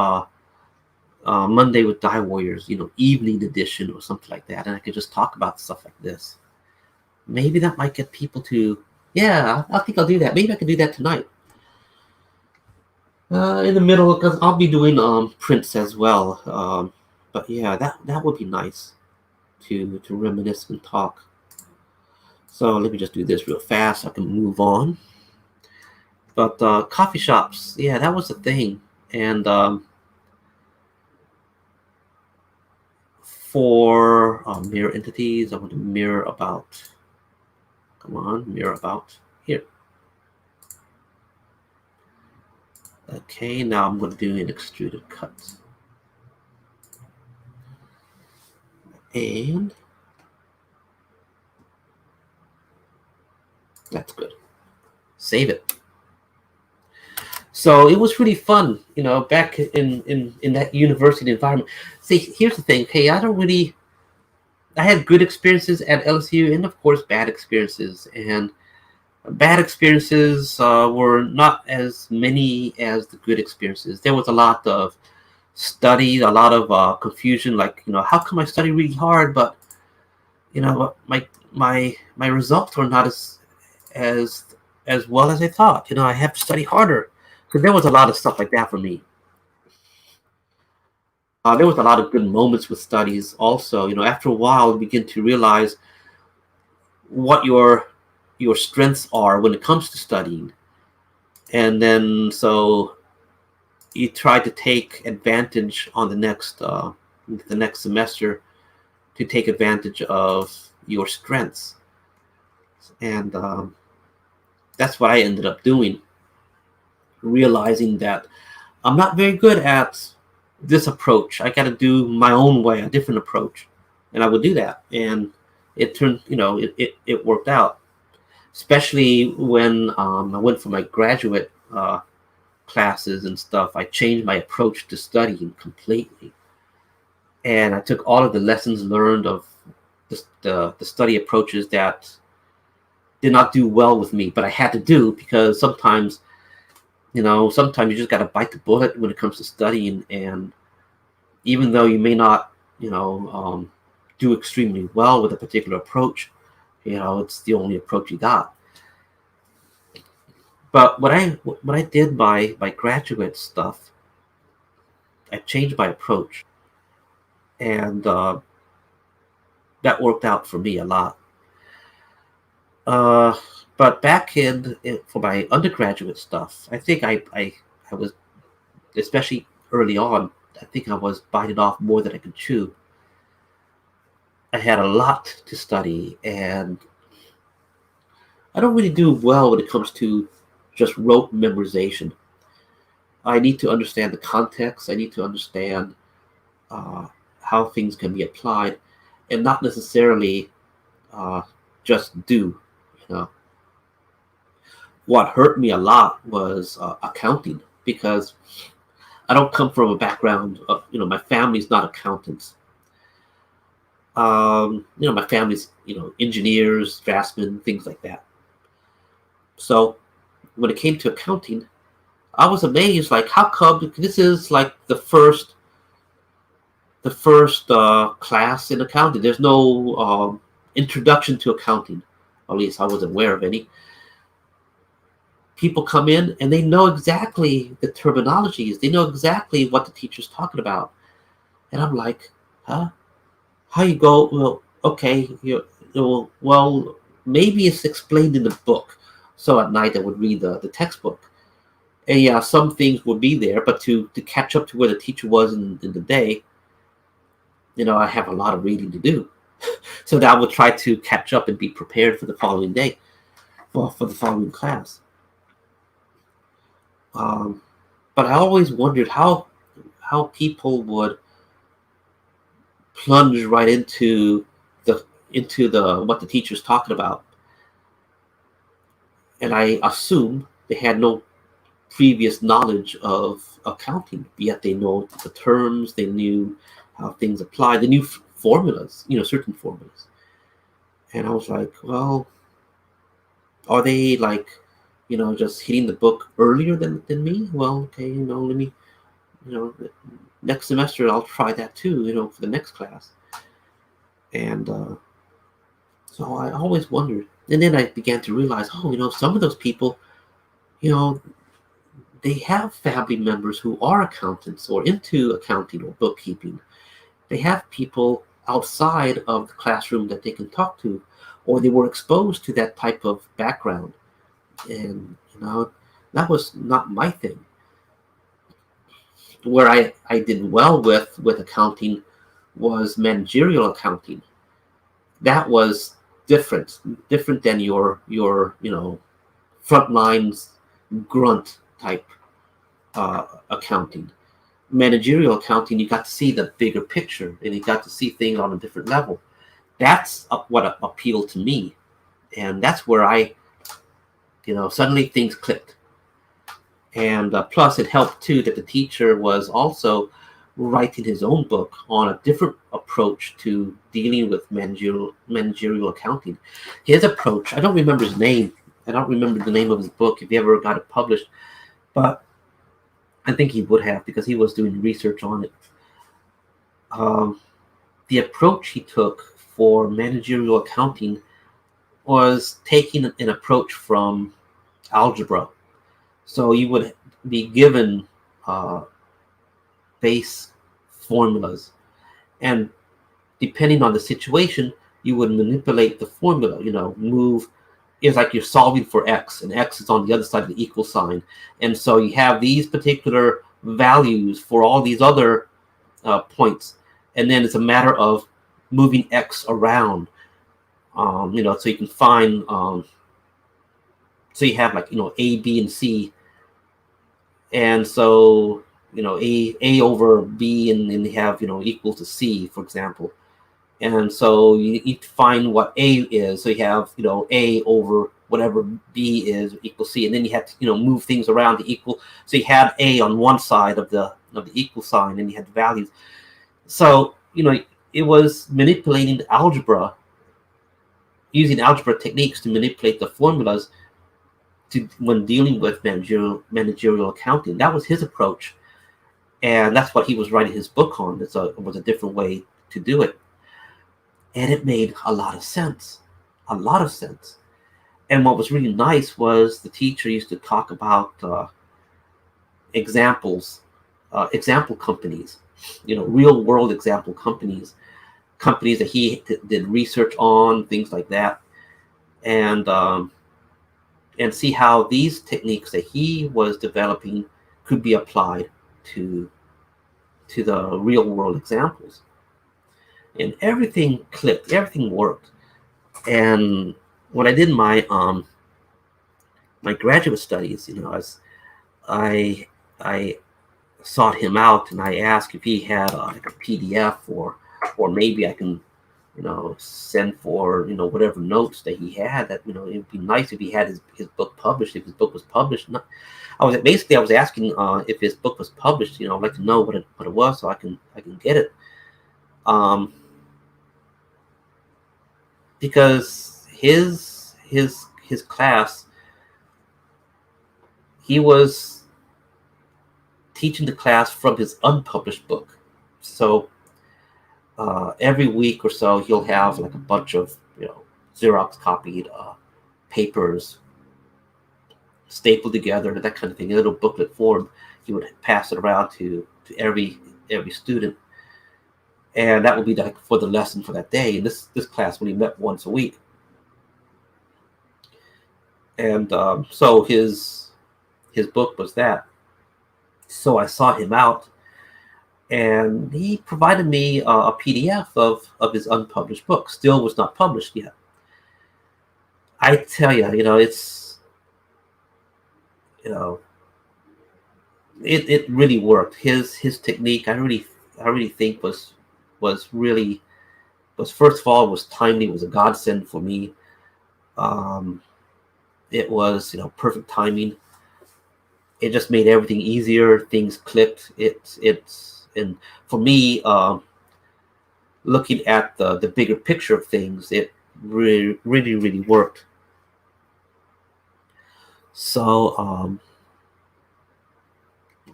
Monday with DioWarriors, evening edition or something like that, and I could just talk about stuff like this. Maybe that might get people to. Yeah, I think I'll do that. Maybe I could do that tonight. In the middle, because I'll be doing prints as well. But yeah, that would be nice to reminisce and talk. So let me just do this real fast so I can move on. But coffee shops, yeah, that was a thing. And for mirror entities, I want to mirror about. Come on, mirror about here. Okay, now I'm going to do an extruded cut. And that's good. Save it. So it was really fun, back in that university environment. See, here's the thing. Hey, I had good experiences at LSU and, of course, bad experiences. And bad experiences were not as many as the good experiences. There was a lot of study, a lot of confusion. Like, how come I study really hard, but my results were not as well as I thought. I have to study harder, because there was a lot of stuff like that for me. There was a lot of good moments with studies also. After a while, you begin to realize what your strengths are when it comes to studying, and then so you try to take advantage on the next semester to take advantage of your strengths, and that's what I ended up doing, realizing that I'm not very good at this approach. I got to do my own way, a different approach, and I would do that, and it turned, it worked out. Especially when I went for my graduate classes and stuff, I changed my approach to studying completely, and I took all of the lessons learned of the study approaches that did not do well with me, but I had to do, because sometimes you just got to bite the bullet when it comes to studying. And even though you may not do extremely well with a particular approach, it's the only approach you got. But what I did by graduate stuff, I changed my approach, and that worked out for me a lot. But back for my undergraduate stuff, I think I was, especially early on, I think I was biting off more than I could chew. I had a lot to study, and I don't really do well when it comes to just rote memorization. I need to understand the context. I need to understand how things can be applied, and not necessarily just do. What hurt me a lot was accounting, because I don't come from a background of, my family's not accountants. My family's, engineers, draftsmen, things like that. So when it came to accounting, I was amazed, like, how come this is like the first class in accounting? There's no introduction to accounting. At least I wasn't aware of any. People come in and they know exactly the terminologies. They know exactly what the teacher's talking about. And I'm like, huh? How you go? Well, okay. Well, maybe it's explained in the book. So at night I would read the textbook. And yeah, some things would be there, but to catch up to where the teacher was in the day, I have a lot of reading to do. so that I would try to catch up and be prepared for the following day, for the following class. But I always wondered how people would plunge right into the what the teacher's talking about, and I assume they had no previous knowledge of accounting, yet they know the terms, they knew how things apply, they knew formulas, certain formulas. And I was like, well, are they like, just hitting the book earlier than me? Well, okay, let me, next semester I'll try that too, for the next class. And so I always wondered. And then I began to realize, some of those people, they have family members who are accountants or into accounting or bookkeeping. They have people outside of the classroom that they can talk to, or they were exposed to that type of background. And, that was not my thing. Where I did well with accounting was managerial accounting. That was different than your front lines grunt type accounting. Managerial accounting, you got to see the bigger picture, and you got to see things on a different level. That's what appealed to me, and that's where I, suddenly things clicked. And plus, it helped too that the teacher was also writing his own book on a different approach to dealing with managerial accounting. His approach, I don't remember his name. I don't remember the name of his book, if he ever got it published, but I think he would have, because he was doing research on it. The approach he took for managerial accounting was taking an approach from algebra. So you would be given base formulas, and depending on the situation, you would manipulate the formula. Move. It's like you're solving for x, and x is on the other side of the equal sign, and so you have these particular values for all these other points, and then it's a matter of moving x around. So you can find. So you have like A, B, and C, and so A over B, and then you have equal to C, for example. And so you need to find what A is. So you have A over whatever B is equals C, and then you have to move things around to equal. So you had A on one side of the equal sign, and you had the values. So it was manipulating the algebra, using algebra techniques to manipulate the formulas when dealing with managerial accounting. That was his approach, and that's what he was writing his book on. It was a different way to do it, and it made a lot of sense. And what was really nice was the teacher used to talk about example companies, real world example companies that he did research on, things like that, and see how these techniques that he was developing could be applied to the real world examples. And everything clicked, everything worked. And when I did my graduate studies, as I sought him out, and I asked if he had like a PDF, or maybe I can send for whatever notes that he had. That it'd be nice if he had his book published. If his book was published, I was asking if his book was published. I'd like to know what it was, so I can get it. Because his class, he was teaching the class from his unpublished book. So every week or so, he'll have like a bunch of Xerox copied papers stapled together, that kind of thing, a little booklet form. He would pass it around to every student, and that would be like for the lesson for that day. And this class only met once a week, and so his book was that. So I sought him out, and he provided me a PDF of his unpublished book. Still was not published yet. I tell you, it's, it really worked. His technique, I really think was really, first of all, was timely. It was a godsend for me. It was, perfect timing. It just made everything easier. Things clicked. And for me, looking at the bigger picture of things, it really worked. So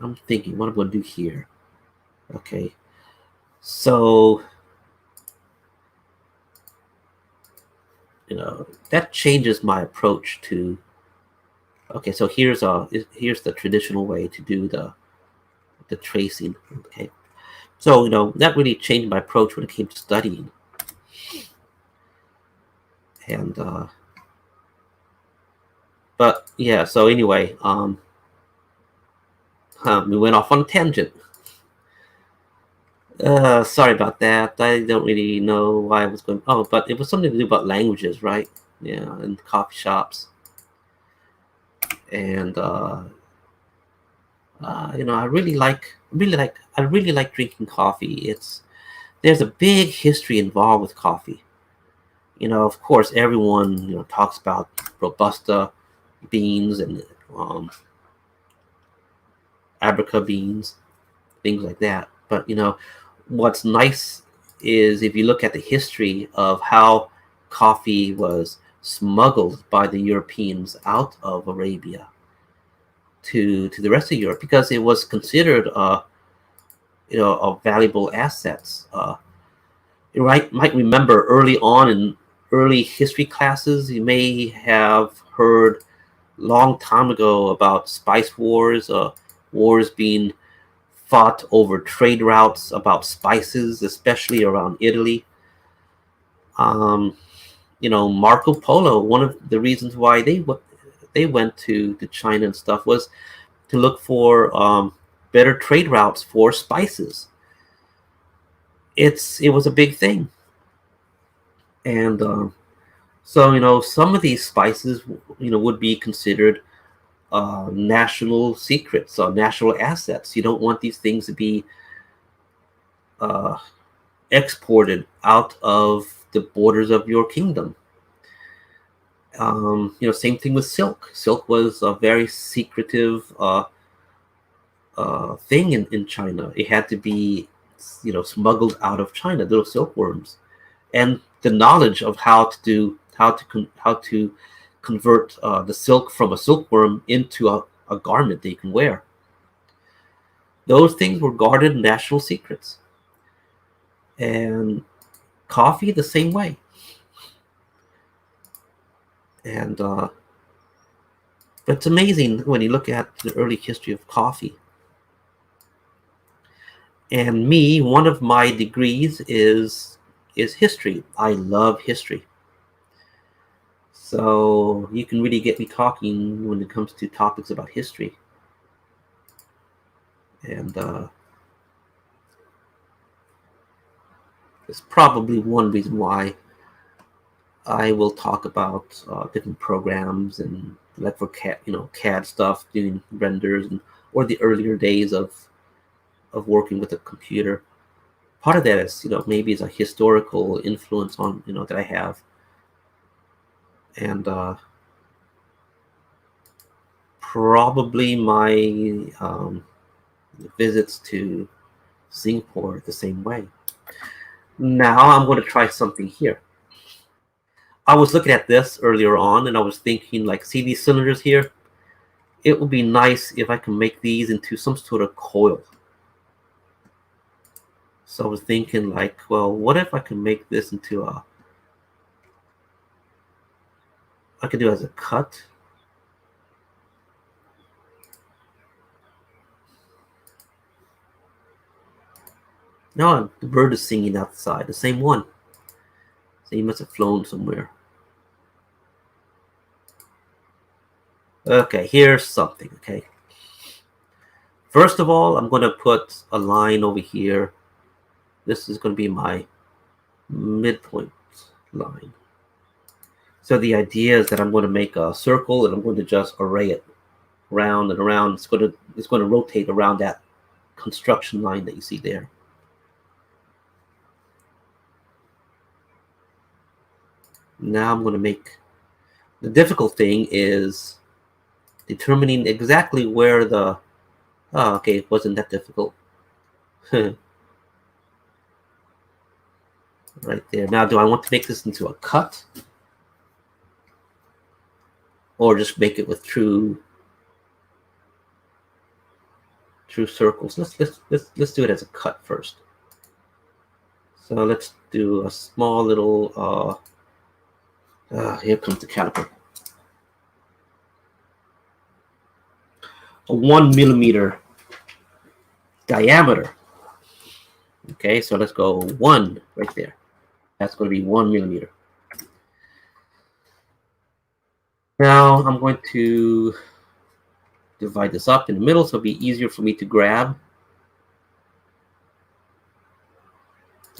I'm thinking what I'm going to do here. Okay, so that changes my approach to. Okay, so here's the traditional way to do the tracing. Okay, so that really changed my approach when it came to studying. And but yeah, so anyway, we went off on a tangent. Sorry about that. I don't really know why I was going. Oh, but it was something to do about languages, right? Yeah, and coffee shops. And I really like drinking coffee. There's a big history involved with coffee. Of course, everyone talks about Robusta beans and Arabica beans, things like that. But what's nice is if you look at the history of how coffee was smuggled by the Europeans out of Arabia to the rest of Europe, because it was considered a valuable assets. You might remember early on in early history classes, you may have heard long time ago about spice wars, wars being fought over trade routes about spices, especially around Italy. Marco Polo, one of the reasons why they went to China and stuff was to look for better trade routes for spices. It was a big thing. And so some of these spices would be considered national secrets or national assets. You don't want these things to be exported out of the borders of your kingdom. Same thing with silk. Silk was a very secretive thing in China. It had to be smuggled out of China, little silkworms. And the knowledge of how to convert the silk from a silkworm into a garment that you can wear. Those things were guarded national secrets. And coffee the same way. And but it's amazing when you look at the early history of coffee. And me, one of my degrees is history. I love history. So you can really get me talking when it comes to topics about history. And it's probably one reason why I will talk about different programs and like for CAD stuff, doing renders, or the earlier days of working with a computer. Part of that is maybe it's a historical influence on that I have. And probably my visits to Singapore the same way. Now I'm going to try something here. I was looking at this earlier on, and I was thinking, like, see these cylinders here? It would be nice if I can make these into some sort of coil. So I was thinking, like, well, what if I can make this into I could do it as a cut. No, the bird is singing outside, the same one. So he must have flown somewhere. Okay, here's something, okay? First of all, I'm going to put a line over here. This is going to be my midpoint line. So the idea is that I'm going to make a circle and I'm going to just array it around and around. It's going to rotate around that construction line that you see there. Now I'm going to make, the difficult thing is determining exactly where the, oh, okay, it wasn't that difficult. Right there. Now, do I want to make this into a cut? Or just make it with true circles? Let's do it as a cut first. So let's do a small little, here comes the caliper. A 1 millimeter diameter. Okay, so let's go 1 right there. That's going to be 1 millimeter. Now I'm going to divide this up in the middle so it'll be easier for me to grab.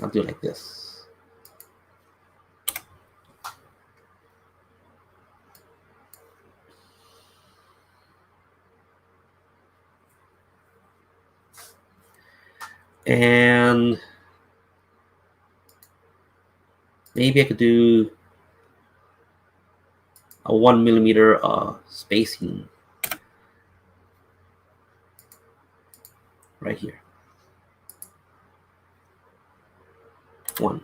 I'll do it like this. And maybe I could do a 1 millimeter spacing right here. 1.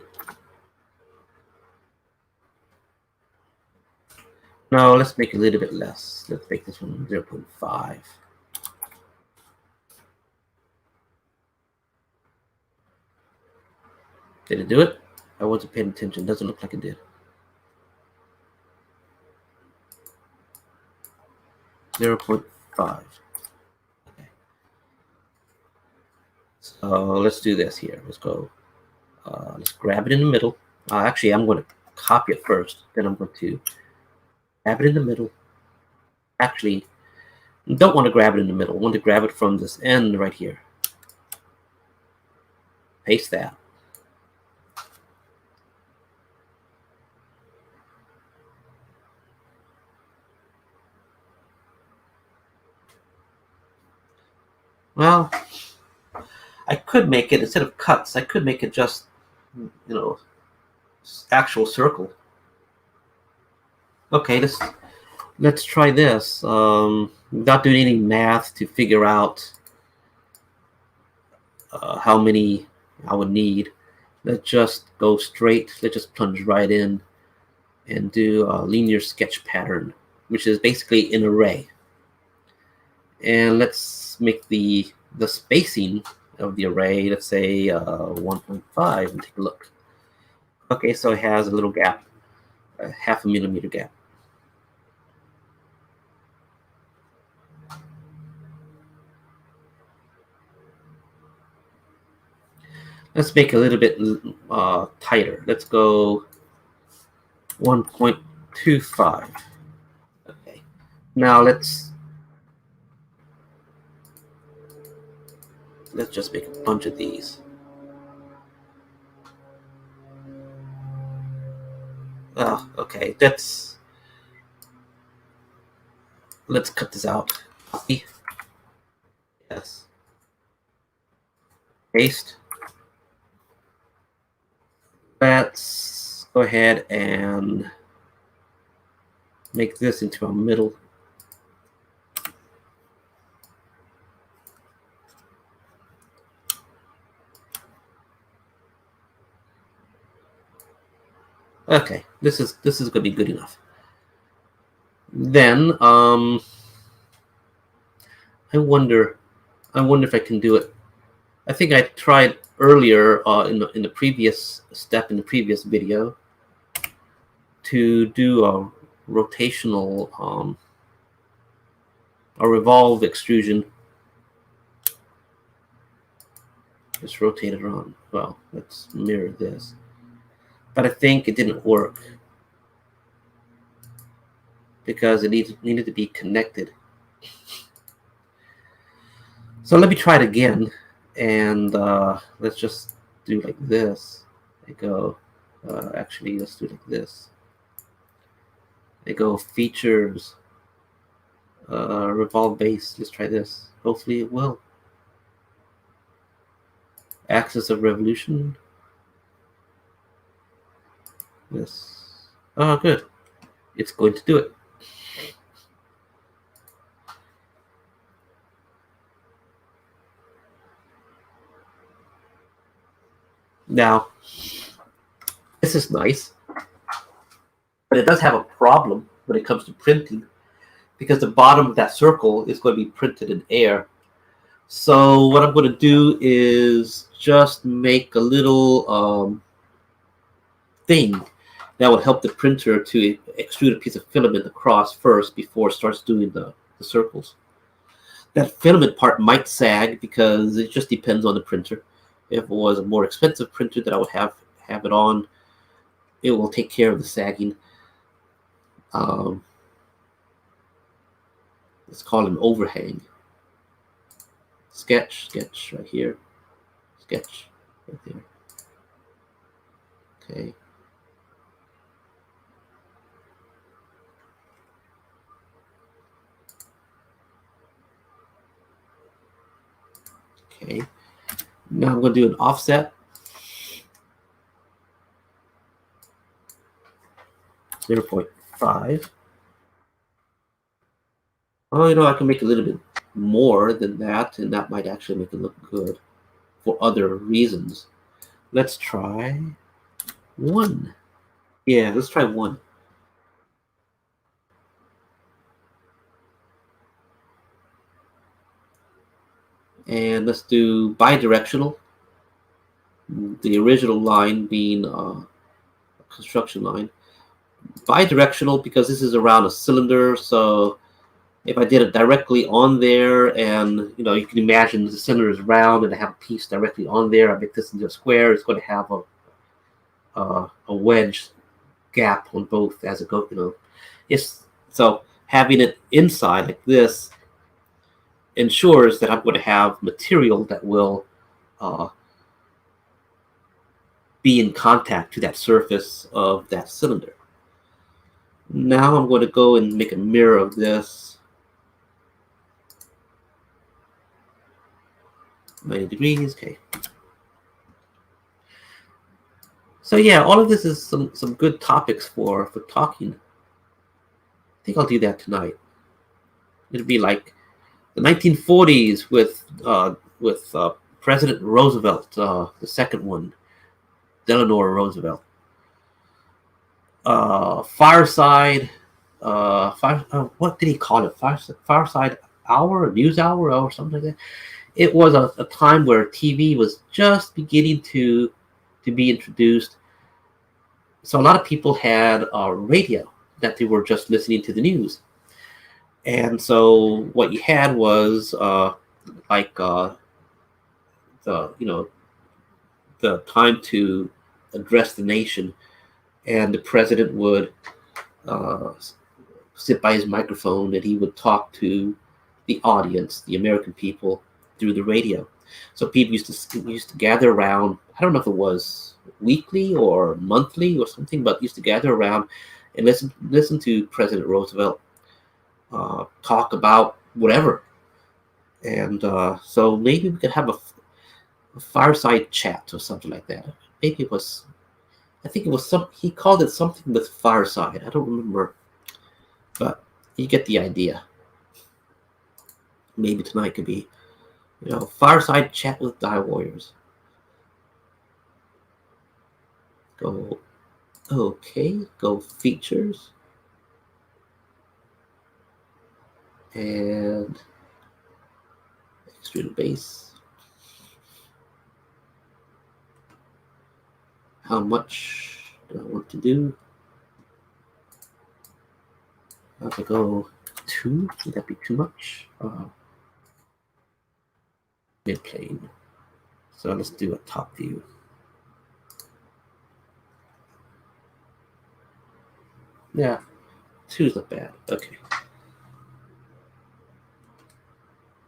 No, let's make it a little bit less. Let's make this one 0.5. Did it do it? I wasn't paying attention. Doesn't look like it did. 0.5. Okay. So let's do this here. Let's go. Let's grab it in the middle. Actually, I'm going to copy it first. Then I'm going to grab it in the middle. Actually, don't want to grab it in the middle. I want to grab it from this end right here. Paste that. Well, I could make it, instead of cuts, I could make it just, actual circle. Okay, let's try this. Without doing any math to figure out how many I would need. Let's just go straight. Let's just plunge right in and do a linear sketch pattern, which is basically an array. And let's make the spacing of the array, let's say 1.5, and take a look. Okay, so it has a little gap, a 0.5 millimeter gap. Let's make it a little bit tighter. Let's go 1.25. Okay. Now let's just make a bunch of these. Oh, okay. Let's cut this out. Copy. Yes. Paste. Let's go ahead and make this into a middle. Okay, this is going to be good enough. Then I wonder if I can do it. I think I tried earlier in the previous step in the previous video to do a rotational a revolve extrusion. Just rotate it around. Well, let's mirror this. But I think it didn't work because it needed to be connected. So let me try it again, and let's just do like this. I go, actually, let's do like this. I go features, revolve base. Let's try this. Hopefully it will. Axis of revolution. Yes. Oh, good. It's going to do it. Now, this is nice, but it does have a problem when it comes to printing, because the bottom of that circle is going to be printed in air. So what I'm going to do is just make a little thing that will help the printer to extrude a piece of filament across first before it starts doing the circles. That filament part might sag because it just depends on the printer. If it was a more expensive printer that I would have it on, it will take care of the sagging. It's called an overhang. Sketch right here. Sketch right there. Okay. Okay. Now I'm going to do an offset. 0.5. Oh, I can make a little bit more than that, and that might actually make it look good for other reasons. Let's try 1. Yeah, let's try 1. And let's do bidirectional. The original line being a construction line. Bidirectional because this is around a cylinder, so if I did it directly on there, and you can imagine the cylinder is round and I have a piece directly on there, I make this into a square, it's going to have a wedge gap on both as it goes. So having it inside like this ensures that I'm going to have material that will be in contact to that surface of that cylinder. Now I'm going to go and make a mirror of this. 90 degrees, okay. So yeah, all of this is some good topics for talking. I think I'll do that tonight. It'll be like the 1940s with President Roosevelt, the second one, Eleanor Roosevelt. Fireside, what did he call it? Fireside hour, news hour, or something like that. It was a time where TV was just beginning to be introduced. So a lot of people had a radio that they were just listening to the news. And so what you had was the time to address the nation, and the president would sit by his microphone and he would talk to the audience, the American people, through the radio. So people used to gather around. I don't know if it was weekly or monthly or something, but used to gather around and listen to President Roosevelt talk about whatever. And so maybe we could have a fireside chat or something like that. Maybe it was, I think it was he called it something with fireside. I don't remember, but you get the idea. Maybe tonight could be, fireside chat with DioWarriors. Go, okay, go features. And extrude base. How much do I want to do? If I go 2, would that be too much? Mid-plane. So let's do a top view. Yeah, 2 is not bad. Okay.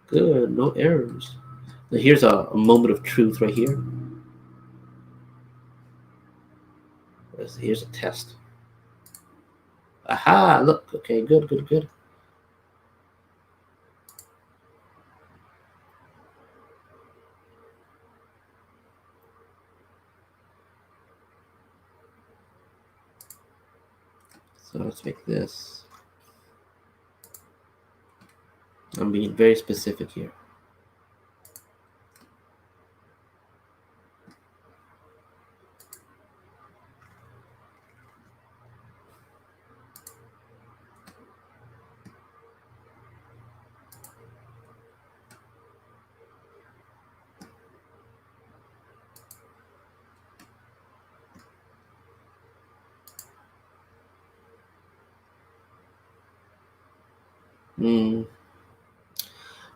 Good, no errors. Now here's a moment of truth right here. Here's a test. Aha, look. Okay, good, good, good. So let's make this. I'm being very specific here.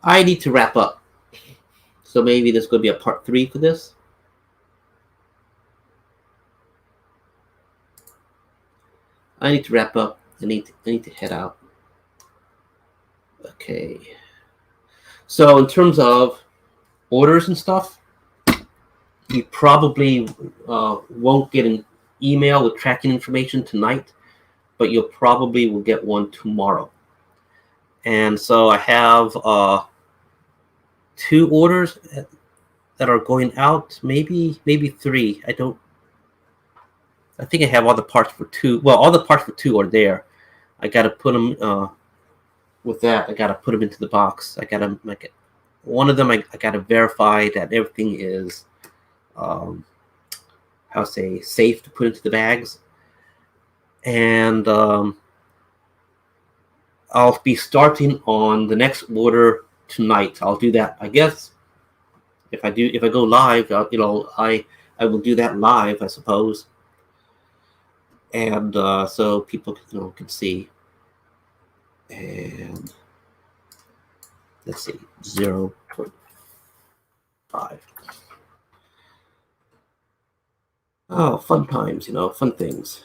I need to wrap up. So maybe there's going to be a part 3 for this. I need to wrap up. I need to head out. Okay. So in terms of orders and stuff, you probably won't get an email with tracking information tonight, but you'll probably will get one tomorrow. And so I have 2 orders that are going out, maybe 3. I think I have all the parts for 2. Well, all the parts for 2 are there. I got to put them with that. I got to put them into the box. I got to make it. One of them I got to verify that everything is safe to put into the bags. And I'll be starting on the next order tonight. I'll do that. I guess if I go live, I will do that live, I suppose. And so people can see. And let's see, 0.5. Oh, fun times, fun things.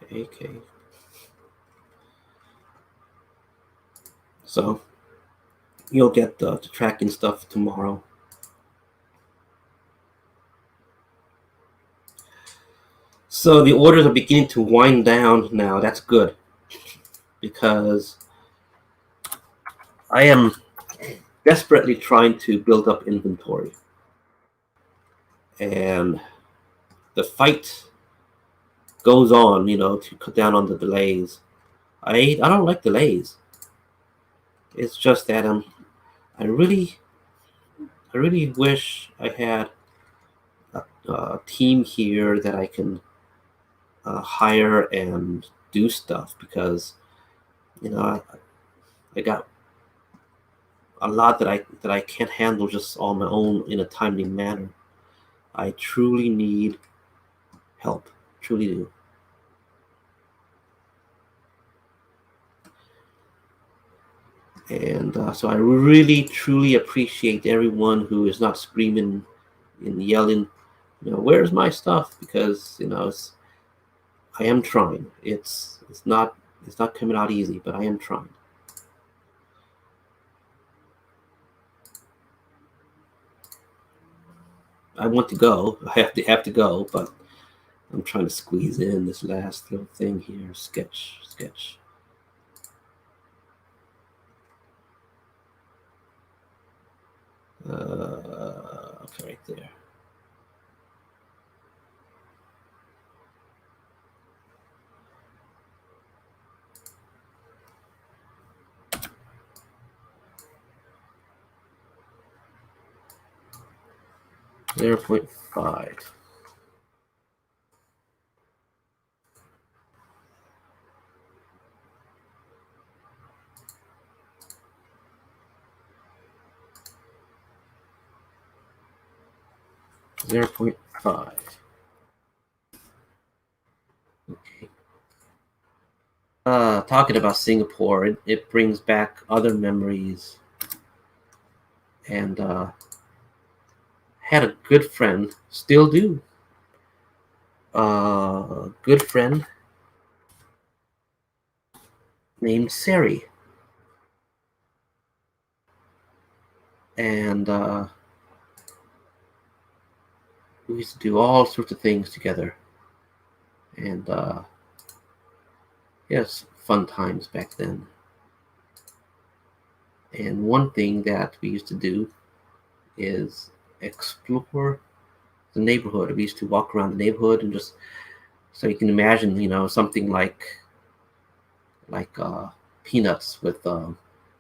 Okay. So you'll get the tracking stuff tomorrow. So the orders are beginning to wind down now. That's good, because I am desperately trying to build up inventory. And the fight goes on, to cut down on the delays. I don't like delays. It's just that I really wish I had a team here that I can hire and do stuff, because I got a lot that I can't handle just on my own in a timely manner. I truly need help, truly do. And so I really, truly appreciate everyone who is not screaming and yelling, where's my stuff? Because I am trying. It's not coming out easy, but I am trying. I want to go. I have to go, but I'm trying to squeeze in this last little thing here. Sketch. Okay, right there. .5. .5. Okay. Talking about Singapore, it brings back other memories. And had a good friend, still do. Good friend named Sari. And we used to do all sorts of things together. And yes, fun times back then. And one thing that we used to do is explore the neighborhood. We used to walk around the neighborhood and just, so you can imagine, you know, something like Peanuts with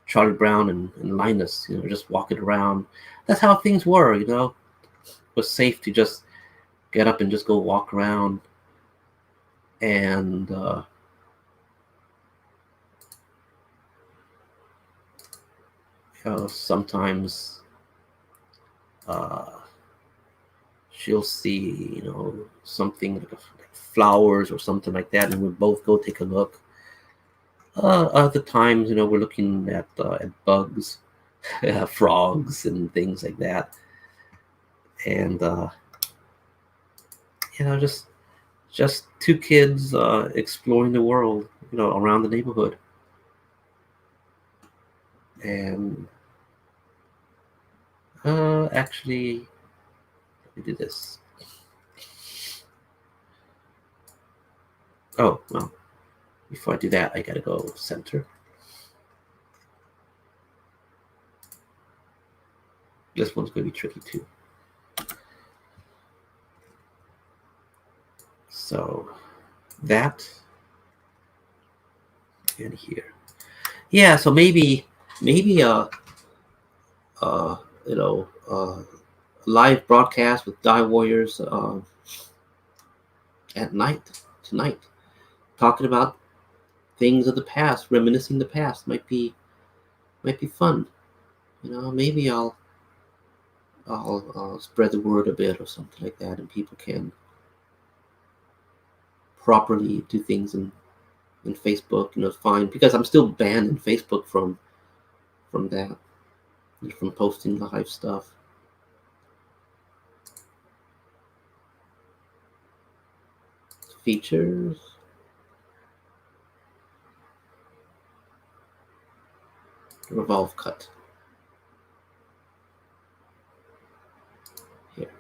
Charlie Brown and Linus, you know, just walking around. That's how things were, you know. It was safe to just get up and just go walk around. And you know, sometimes she'll see, you know, something like flowers or something like that, and we'll both go take a look. Other times, you know, we're looking at bugs, frogs, and things like that, and you know, just two kids exploring the world, you know, around the neighborhood. And actually, let me do this. Oh, well, before I do that, I gotta go center. This one's gonna be tricky too. So that and here. Yeah, so maybe you know, live broadcast with DioWarriors at night tonight, talking about things of the past, reminiscing the past. Might be fun. You know, maybe I'll spread the word a bit or something like that, and people can properly do things in Facebook. You know, fine, because I'm still banned in Facebook from that, from posting live stuff. Features. Revolve cut. Here.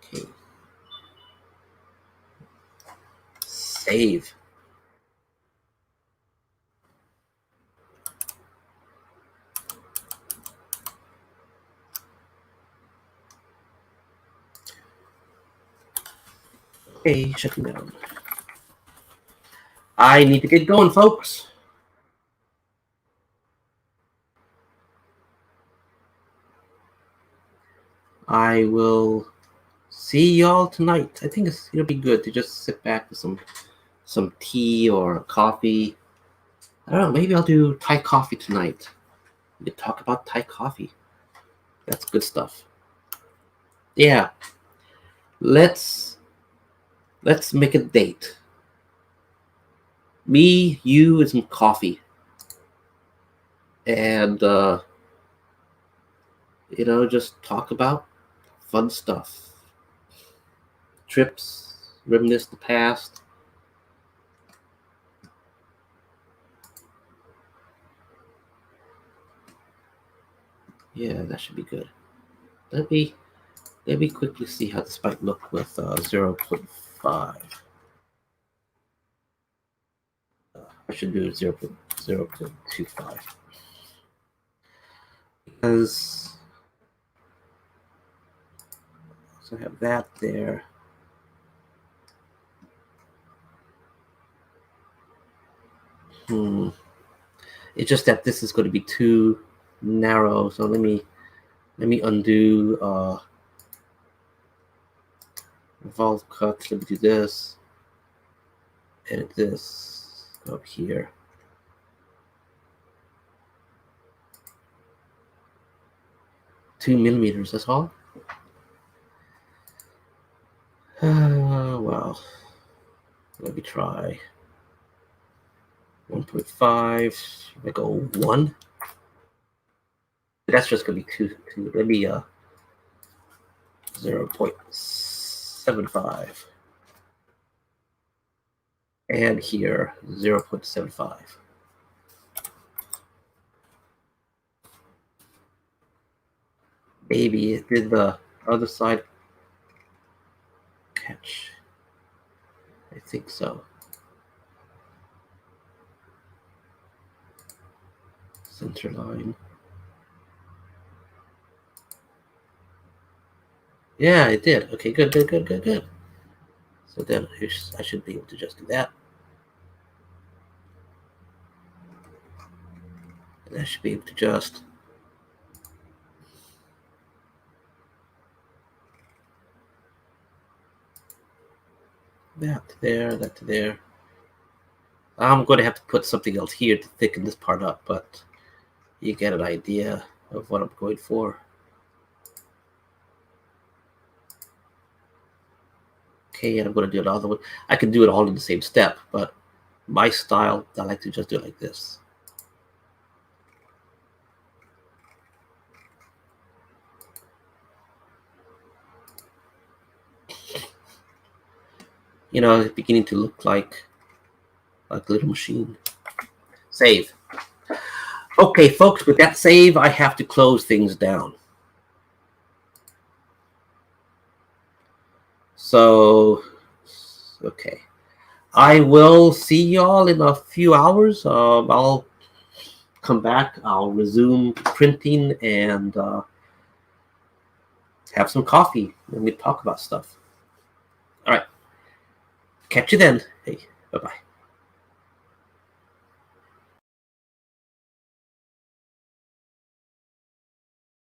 Okay. Save. Okay, shutting down. I need to get going, folks. I will see y'all tonight. I think it'll be good to just sit back with some tea or coffee. I don't know. Maybe I'll do Thai coffee tonight. We could talk about Thai coffee. That's good stuff. Yeah. Let's make a date. Me, you, and some coffee. And you know, just talk about fun stuff. Trips, reminisce the past. Yeah, that should be good. Let me quickly see how this might look with 0.5. I should do 0.25 because so I have that there. It's just that this is going to be too narrow. So let me undo revolve cuts. Let me do this. Edit this up here. Two millimeters. That's all. Well, let me try 1.5. I go 1. That's just gonna be two. Let me 0.75, and here 0.75. maybe it did the other side catch. I think so. Center line. Yeah, it did. Okay, good. So then I should be able to just do that. And I should be able to just that to there, that to there. I'm going to have to put something else here to thicken this part up, but you get an idea of what I'm going for. Okay, and I'm going to do another one. I can do it all in the same step, but my style, I like to just do it like this. You know, it's beginning to look like a little machine. Save. Okay, folks, with that save, I have to close things down. So, okay. I will see y'all in a few hours. I'll come back. I'll resume printing and have some coffee. And we talk about stuff. All right. Catch you then. Hey, bye-bye.